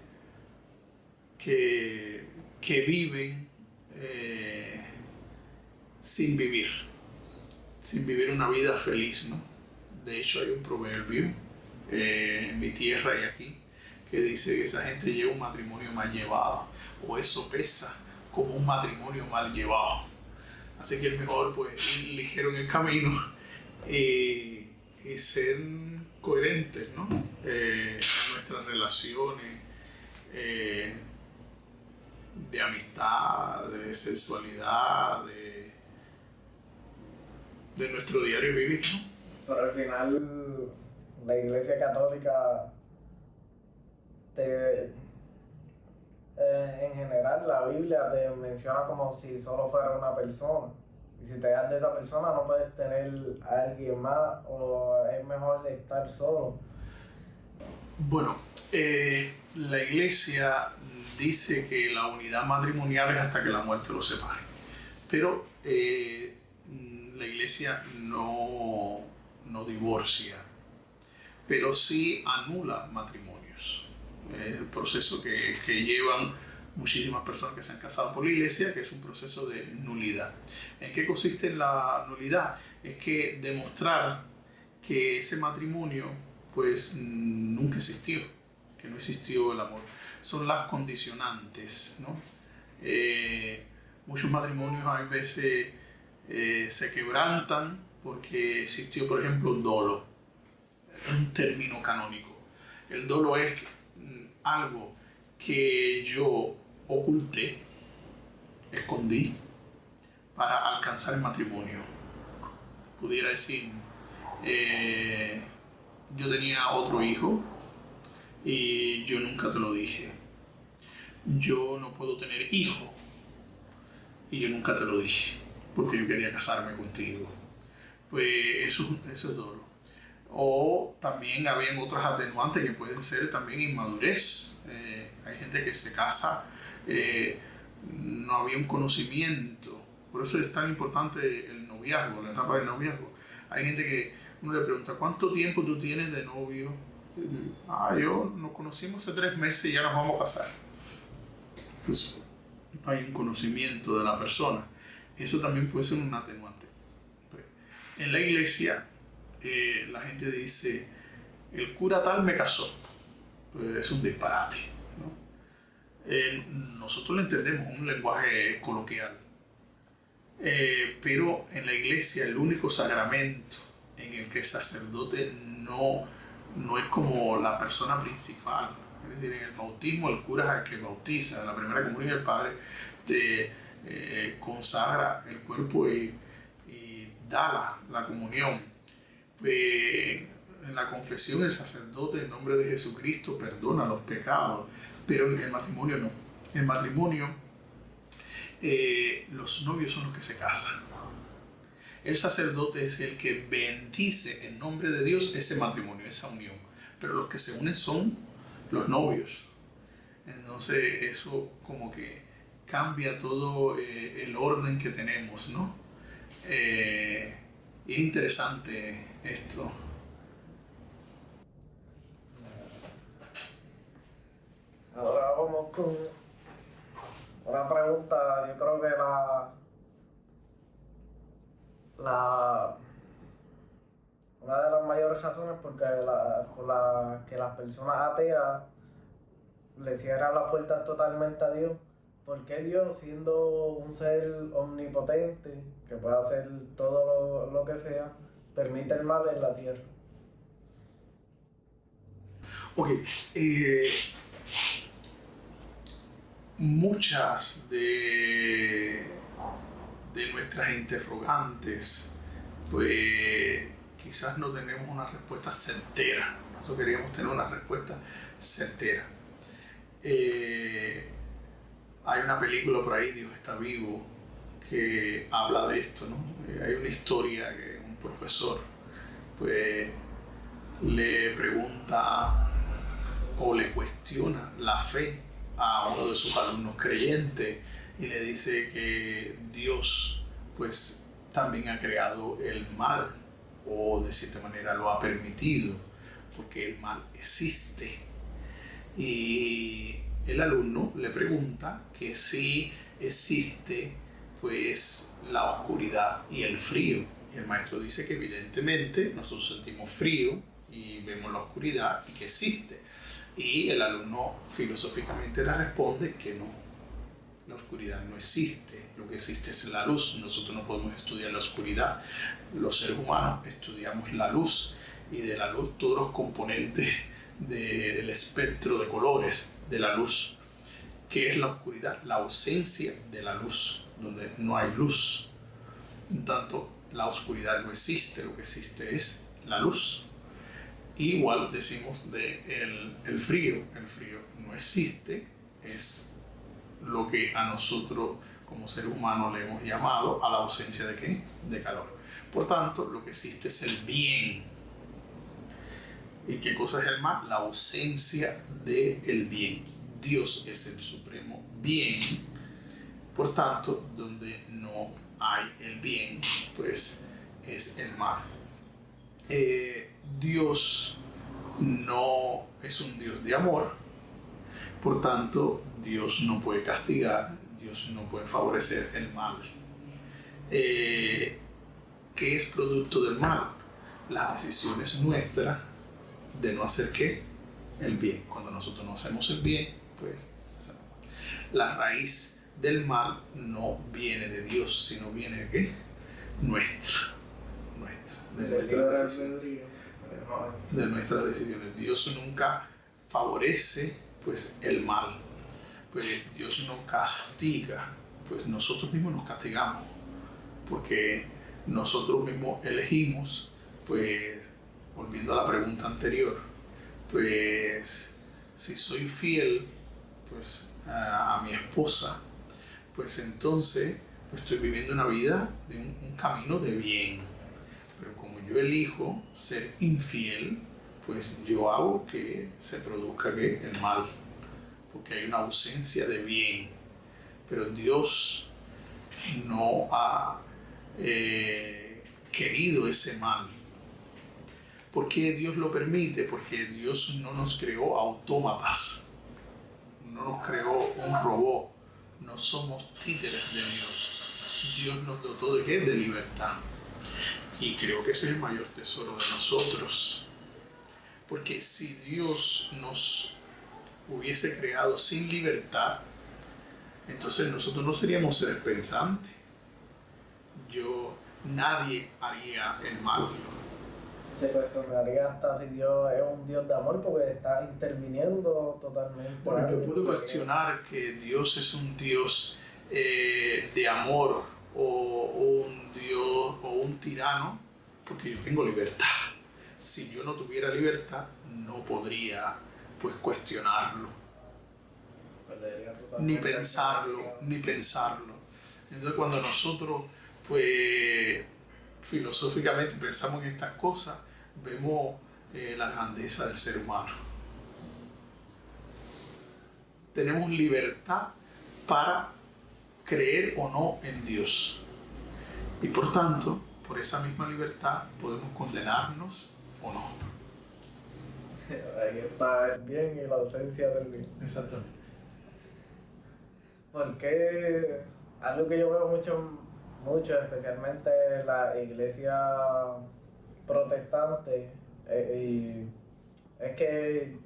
viven sin vivir una vida feliz, ¿no? De hecho, hay un proverbio en mi tierra y aquí que dice que esa gente lleva un matrimonio mal llevado, o eso pesa como un matrimonio mal llevado. Así que es mejor pues ir ligero en el camino y ser coherentes, ¿no? En nuestras relaciones de amistad, de sexualidad, de nuestro diario vivir, ¿no? Pero al final la Iglesia Católica en general la Biblia te menciona como si solo fuera una persona. Y si te das de esa persona no puedes tener a alguien más, o es mejor estar solo. Bueno, la Iglesia dice que la unidad matrimonial es hasta que la muerte los separe. Pero la Iglesia no divorcia, pero sí anula matrimonios. El proceso que llevan muchísimas personas que se han casado por la Iglesia, que es un proceso de nulidad. ¿En qué consiste la nulidad? Es que demostrar que ese matrimonio pues nunca existió, que no existió el amor. Son las condicionantes, ¿no? Muchos matrimonios a veces se quebrantan porque existió, por ejemplo, dolo. Es un término canónico. El dolo es algo que yo oculté, escondí, para alcanzar el matrimonio. Pudiera decir, yo tenía otro hijo y yo nunca te lo dije. Yo no puedo tener hijo y yo nunca te lo dije porque yo quería casarme contigo. Pues eso es dolo. O también habían otras atenuantes que pueden ser también inmadurez. Hay gente que se casa, no había un conocimiento. Por eso es tan importante el noviazgo, la etapa del noviazgo. Hay gente que uno le pregunta, ¿cuánto tiempo tú tienes de novio? Yo nos conocimos hace 3 meses y ya nos vamos a casar. Pues no hay un conocimiento de la persona. Eso también puede ser un atenuante. En la iglesia, la gente dice, el cura tal me casó. Pues es un disparate, ¿no? Nosotros lo entendemos, un lenguaje coloquial. Pero en la iglesia el único sacramento en el que el sacerdote no es como la persona principal. Es decir, en el bautismo el cura es el que bautiza, en la primera comunión el padre te consagra el cuerpo y da la comunión. En la confesión el sacerdote en nombre de Jesucristo perdona los pecados, pero en el matrimonio no. En el matrimonio los novios son los que se casan. El sacerdote es el que bendice en nombre de Dios ese matrimonio, esa unión. Pero los que se unen son los novios. Entonces eso como que cambia todo el orden que tenemos, ¿no? Y es interesante esto. Ahora vamos con una pregunta. Yo creo que una de las mayores razones por la que las personas ateas le cierran las puertas totalmente a Dios, ¿por qué Dios, siendo un ser omnipotente que puede hacer todo lo que sea, permite el mal en la tierra? Ok, muchas de nuestras interrogantes, pues quizás no tenemos una respuesta certera. Nosotros queríamos tener una respuesta certera. Hay una película por ahí, Dios está vivo, que habla de esto, ¿no? Hay una historia que un profesor pues le pregunta o le cuestiona la fe a uno de sus alumnos creyentes y le dice que Dios pues también ha creado el mal, o de cierta manera lo ha permitido, porque el mal existe. Y el alumno le pregunta que si existe pues la oscuridad y el frío. Y el maestro dice que evidentemente nosotros sentimos frío y vemos la oscuridad y que existe. Y el alumno filosóficamente le responde que no, la oscuridad no existe, lo que existe es la luz. Nosotros no podemos estudiar la oscuridad, los seres humanos estudiamos la luz, y de la luz todos los componentes del espectro de colores de la luz. ¿Qué es la oscuridad? La ausencia de la luz, donde no hay luz. En tanto, la oscuridad no existe, lo que existe es la luz. Igual decimos el frío no existe, es lo que a nosotros como seres humanos le hemos llamado a la ausencia de ¿qué? De calor. Por tanto, lo que existe es el bien. ¿Y qué cosa es el mal? La ausencia del bien. Dios es el supremo bien. Por tanto, donde no hay el bien, pues es el mal. Dios no es un Dios de amor, por tanto Dios no puede castigar, Dios no puede favorecer el mal. ¿Qué es producto del mal? Las decisiones nuestras de no hacer ¿qué? El bien. Cuando nosotros no hacemos el bien, pues hacemos mal. La raíz del mal no viene de Dios, sino viene de ¿qué? De nuestras decisiones. Dios nunca favorece pues el mal, pues Dios no castiga, pues nosotros mismos nos castigamos, porque nosotros mismos elegimos, pues volviendo a la pregunta anterior, pues si soy fiel pues a mi esposa, pues entonces pues, estoy viviendo una vida de un camino de bien. Pero como yo elijo ser infiel, pues yo hago que se produzca ¿qué? El mal, porque hay una ausencia de bien. Pero Dios no ha querido ese mal. ¿Por qué Dios lo permite? Porque Dios no nos creó autómatas, no nos creó un robot, no somos títeres de Dios. Dios nos dotó de ¿qué? De libertad. Y creo que ese es el mayor tesoro de nosotros. Porque si Dios nos hubiese creado sin libertad, entonces nosotros no seríamos seres pensantes. Nadie haría el mal. Se cuestionaría hasta si Dios es un Dios de amor, porque está interviniendo totalmente. Bueno, yo puedo cuestionar que Dios es un Dios de amor o un Dios o un tirano, porque yo tengo libertad. Si yo no tuviera libertad, no podría pues cuestionarlo, ni pensarlo. Entonces cuando nosotros pues filosóficamente pensamos en estas cosas, vemos la grandeza del ser humano. Tenemos libertad para creer o no en Dios. Y por tanto, por esa misma libertad podemos condenarnos o no. Ahí está el bien y la ausencia del bien. Exactamente. Porque algo que yo veo mucho, especialmente en la iglesia protestante, y es que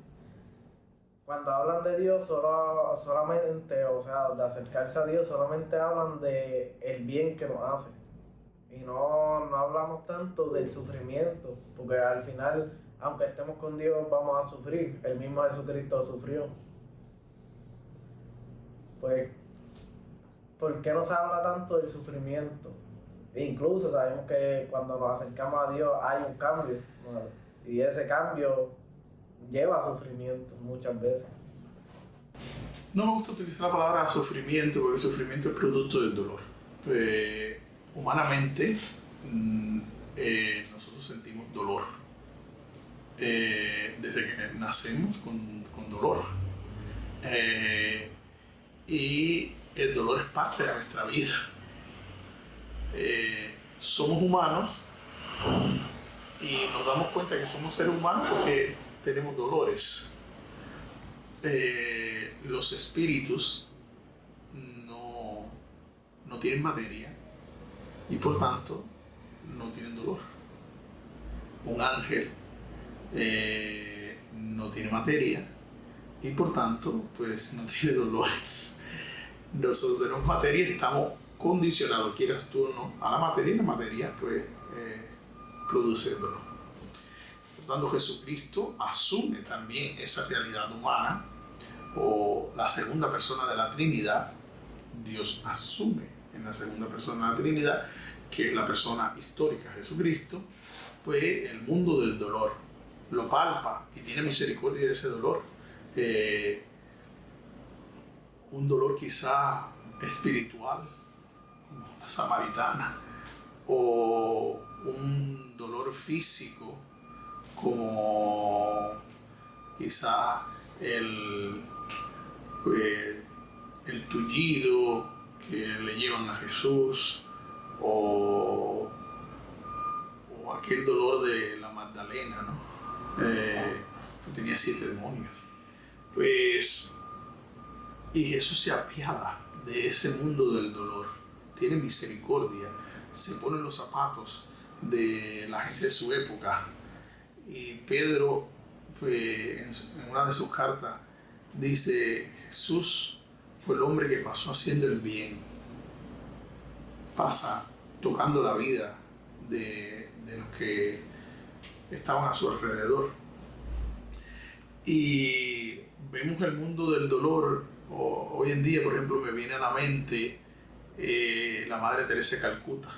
cuando hablan de Dios solamente, o sea, de acercarse a Dios, solamente hablan de el bien que nos hace. Y no hablamos tanto del sufrimiento, porque al final, aunque estemos con Dios, vamos a sufrir. El mismo Jesucristo sufrió. Pues, ¿por qué no se habla tanto del sufrimiento? Incluso sabemos que cuando nos acercamos a Dios hay un cambio, ¿no? Y ese cambio lleva a sufrimiento muchas veces. No me gusta utilizar la palabra sufrimiento, porque el sufrimiento es producto del dolor. Humanamente, nosotros sentimos dolor. Desde que nacemos con dolor. Y el dolor es parte de nuestra vida. Somos humanos y nos damos cuenta que somos seres humanos porque tenemos dolores. Los espíritus no tienen materia y por tanto no tienen dolor. Un ángel no tiene materia y por tanto pues no tiene dolores. Nosotros tenemos materia y estamos condicionados, quieras tú o no, a la materia, y la materia pues produce dolor. Por tanto, Jesucristo asume también esa realidad humana, o la segunda persona de la Trinidad. Dios asume en la segunda persona de la Trinidad, que es la persona histórica, Jesucristo, pues el mundo del dolor lo palpa y tiene misericordia de ese dolor. Un dolor quizá espiritual, como la samaritana, o un dolor físico, como quizá el tullido que le llevan a Jesús, o aquel dolor de la Magdalena, ¿no? Que tenía 7 demonios. Y Jesús se apiada de ese mundo del dolor, tiene misericordia, se pone en los zapatos de la gente de su época. Y Pedro, pues, en una de sus cartas, dice: Jesús fue el hombre que pasó haciendo el bien, pasa tocando la vida de los que estaban a su alrededor. Y vemos el mundo del dolor. Hoy en día, por ejemplo, me viene a la mente la Madre Teresa de Calcuta,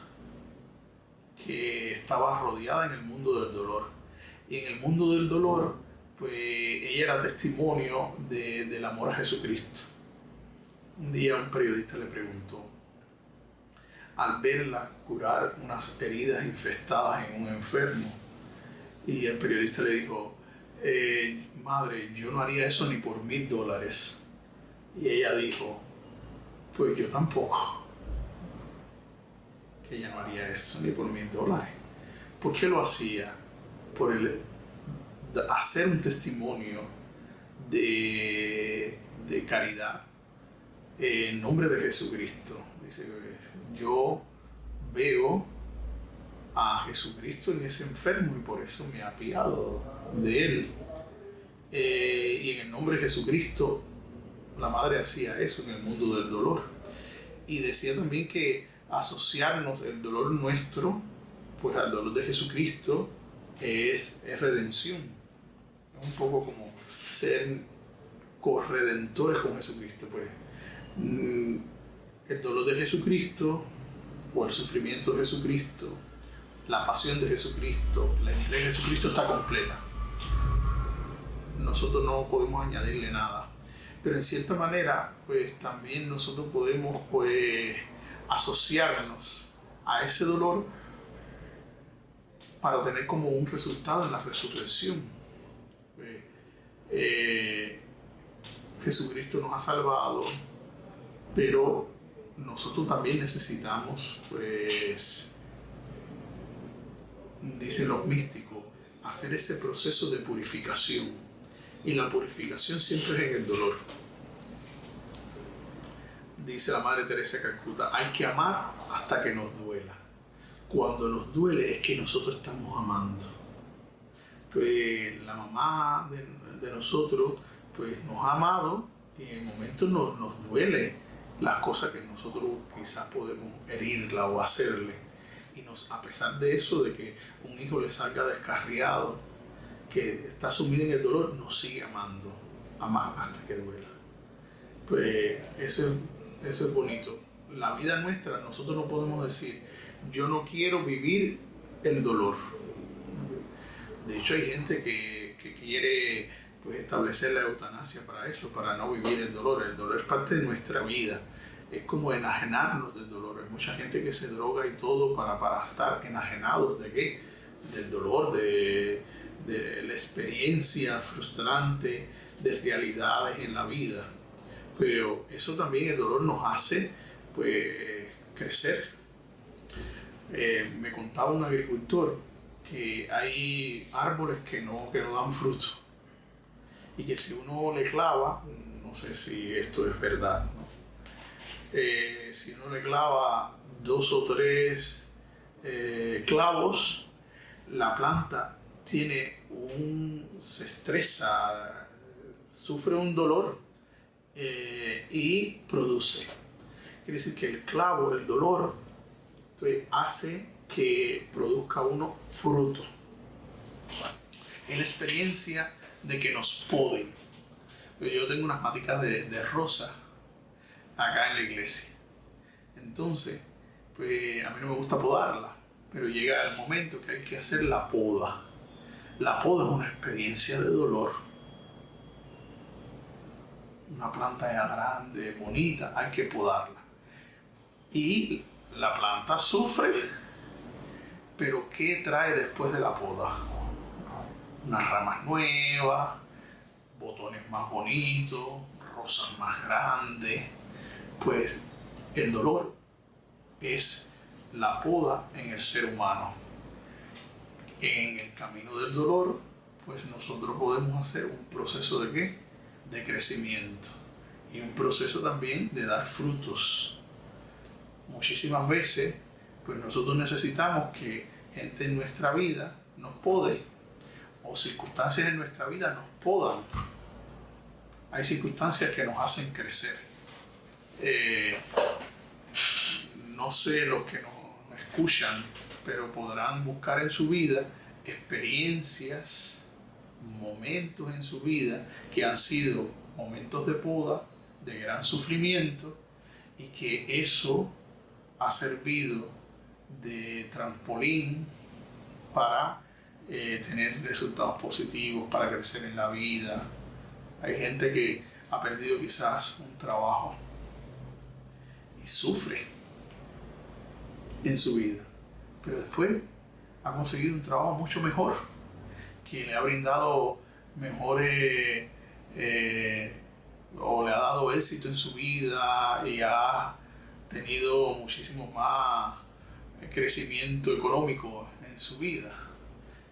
que estaba rodeada en el mundo del dolor. Y en el mundo del dolor, pues ella era testimonio del amor a Jesucristo. Un día un periodista le preguntó: al verla curar unas heridas infestadas en un enfermo. Y el periodista le dijo, madre, yo no haría eso ni por $1,000. Y ella dijo, pues yo tampoco. Que ella no haría eso ni por $1,000. ¿Por qué lo hacía? Por hacer un testimonio de caridad en nombre de Jesucristo. Dice, yo veo a Jesucristo en ese enfermo y por eso me he apiado de él. Y en el nombre de Jesucristo, la madre hacía eso en el mundo del dolor. Y decía también que asociarnos el dolor nuestro pues al dolor de Jesucristo es redención. Es un poco como ser corredentores con Jesucristo. Pues el dolor de Jesucristo o el sufrimiento de Jesucristo, la pasión de Jesucristo, la entrega de Jesucristo está completa. Nosotros no podemos añadirle nada. Pero en cierta manera, pues también nosotros podemos pues asociarnos a ese dolor para tener como un resultado en la resurrección. Jesucristo nos ha salvado, pero nosotros también necesitamos, pues, dicen los místicos, hacer ese proceso de purificación. Y la purificación siempre es en el dolor. Dice la Madre Teresa de Calcuta, hay que amar hasta que nos duela. Cuando nos duele es que nosotros estamos amando. Pues la mamá de nosotros pues, nos ha amado y en momentos nos duele las cosas que nosotros quizás podemos herirla o hacerle. Y a pesar de eso, de que un hijo le salga descarriado, que está sumido en el dolor, nos sigue amando, amar hasta que duela. Pues eso es bonito. La vida nuestra, nosotros no podemos decir, yo no quiero vivir el dolor. De hecho, hay gente que quiere pues, establecer la eutanasia para eso, para no vivir el dolor. El dolor es parte de nuestra vida. Es como enajenarnos del dolor. Hay mucha gente que se droga y todo para estar enajenados de qué? Del dolor, de la experiencia frustrante de realidades en la vida. Pero eso también, el dolor nos hace pues crecer. Me contaba un agricultor que hay árboles que no dan fruto y que si uno le clava, no sé si esto es verdad, ¿no? Si uno le clava 2 o 3 clavos, la planta se estresa, sufre un dolor y produce. Quiere decir que el clavo, el dolor, pues, hace que produzca uno fruto. Es la experiencia de que nos poden. Yo tengo unas maticas de rosa acá en la iglesia. Entonces, pues a mí no me gusta podarla, pero llega el momento que hay que hacer la poda. La poda es una experiencia de dolor. Una planta ya grande, bonita, hay que podarla. Y la planta sufre, pero ¿qué trae después de la poda? Unas ramas nuevas, botones más bonitos, rosas más grandes. Pues el dolor es la poda en el ser humano. En el camino del dolor, pues nosotros podemos hacer un proceso ¿de qué? De crecimiento y un proceso también de dar frutos. Muchísimas veces, pues nosotros necesitamos que gente en nuestra vida nos pode o circunstancias en nuestra vida nos podan. Hay circunstancias que nos hacen crecer. No sé los que nos escuchan, pero podrán buscar en su vida experiencias, momentos en su vida que han sido momentos de poda, de gran sufrimiento, y que eso ha servido de trampolín para tener resultados positivos, para crecer en la vida. Hay gente que ha perdido quizás un trabajo y sufre. en su vida. Pero después ha conseguido un trabajo mucho mejor, que le ha brindado mejores o le ha dado éxito en su vida y ha tenido muchísimo más crecimiento económico en su vida.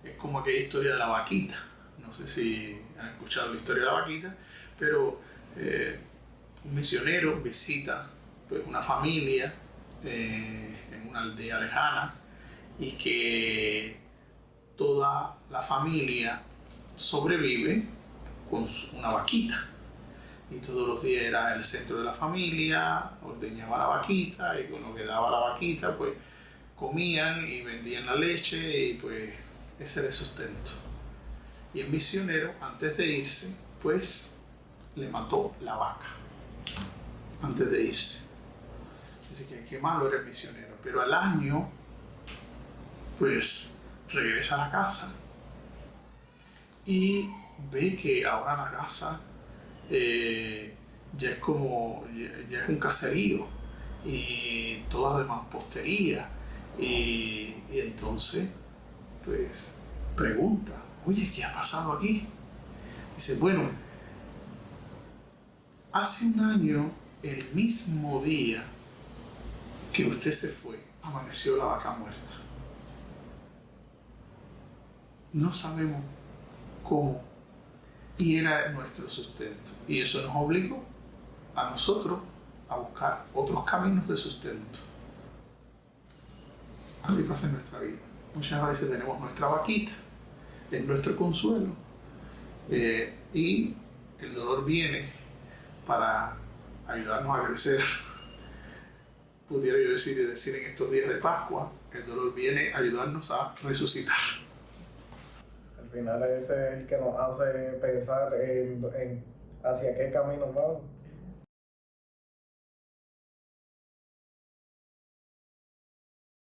Es como aquella historia de la vaquita. No sé si han escuchado la historia de la vaquita, pero un misionero visita pues, una familia en una aldea lejana y que toda la familia sobrevive con una vaquita. Y todos los días era el centro de la familia, ordeñaba la vaquita y con lo que daba la vaquita pues comían y vendían la leche y pues ese era el sustento. Y el misionero antes de irse pues le mató la vaca antes de irse. Así que qué malo era el misionero, pero al año pues regresa a la casa y ve que ahora la casa ya es un caserío y todas de mampostería y entonces pues pregunta, oye, ¿qué ha pasado aquí? Dice, bueno, hace un año, el mismo día que usted se fue, amaneció la vaca muerta. No sabemos cómo, y era nuestro sustento. Y eso nos obligó a nosotros a buscar otros caminos de sustento. Así pasa en nuestra vida. Muchas veces tenemos nuestra vaquita, es nuestro consuelo, y el dolor viene para ayudarnos a crecer. Pudiera yo decir en estos días de Pascua, el dolor viene a ayudarnos a resucitar. Al final ese es el que nos hace pensar en hacia qué camino vamos.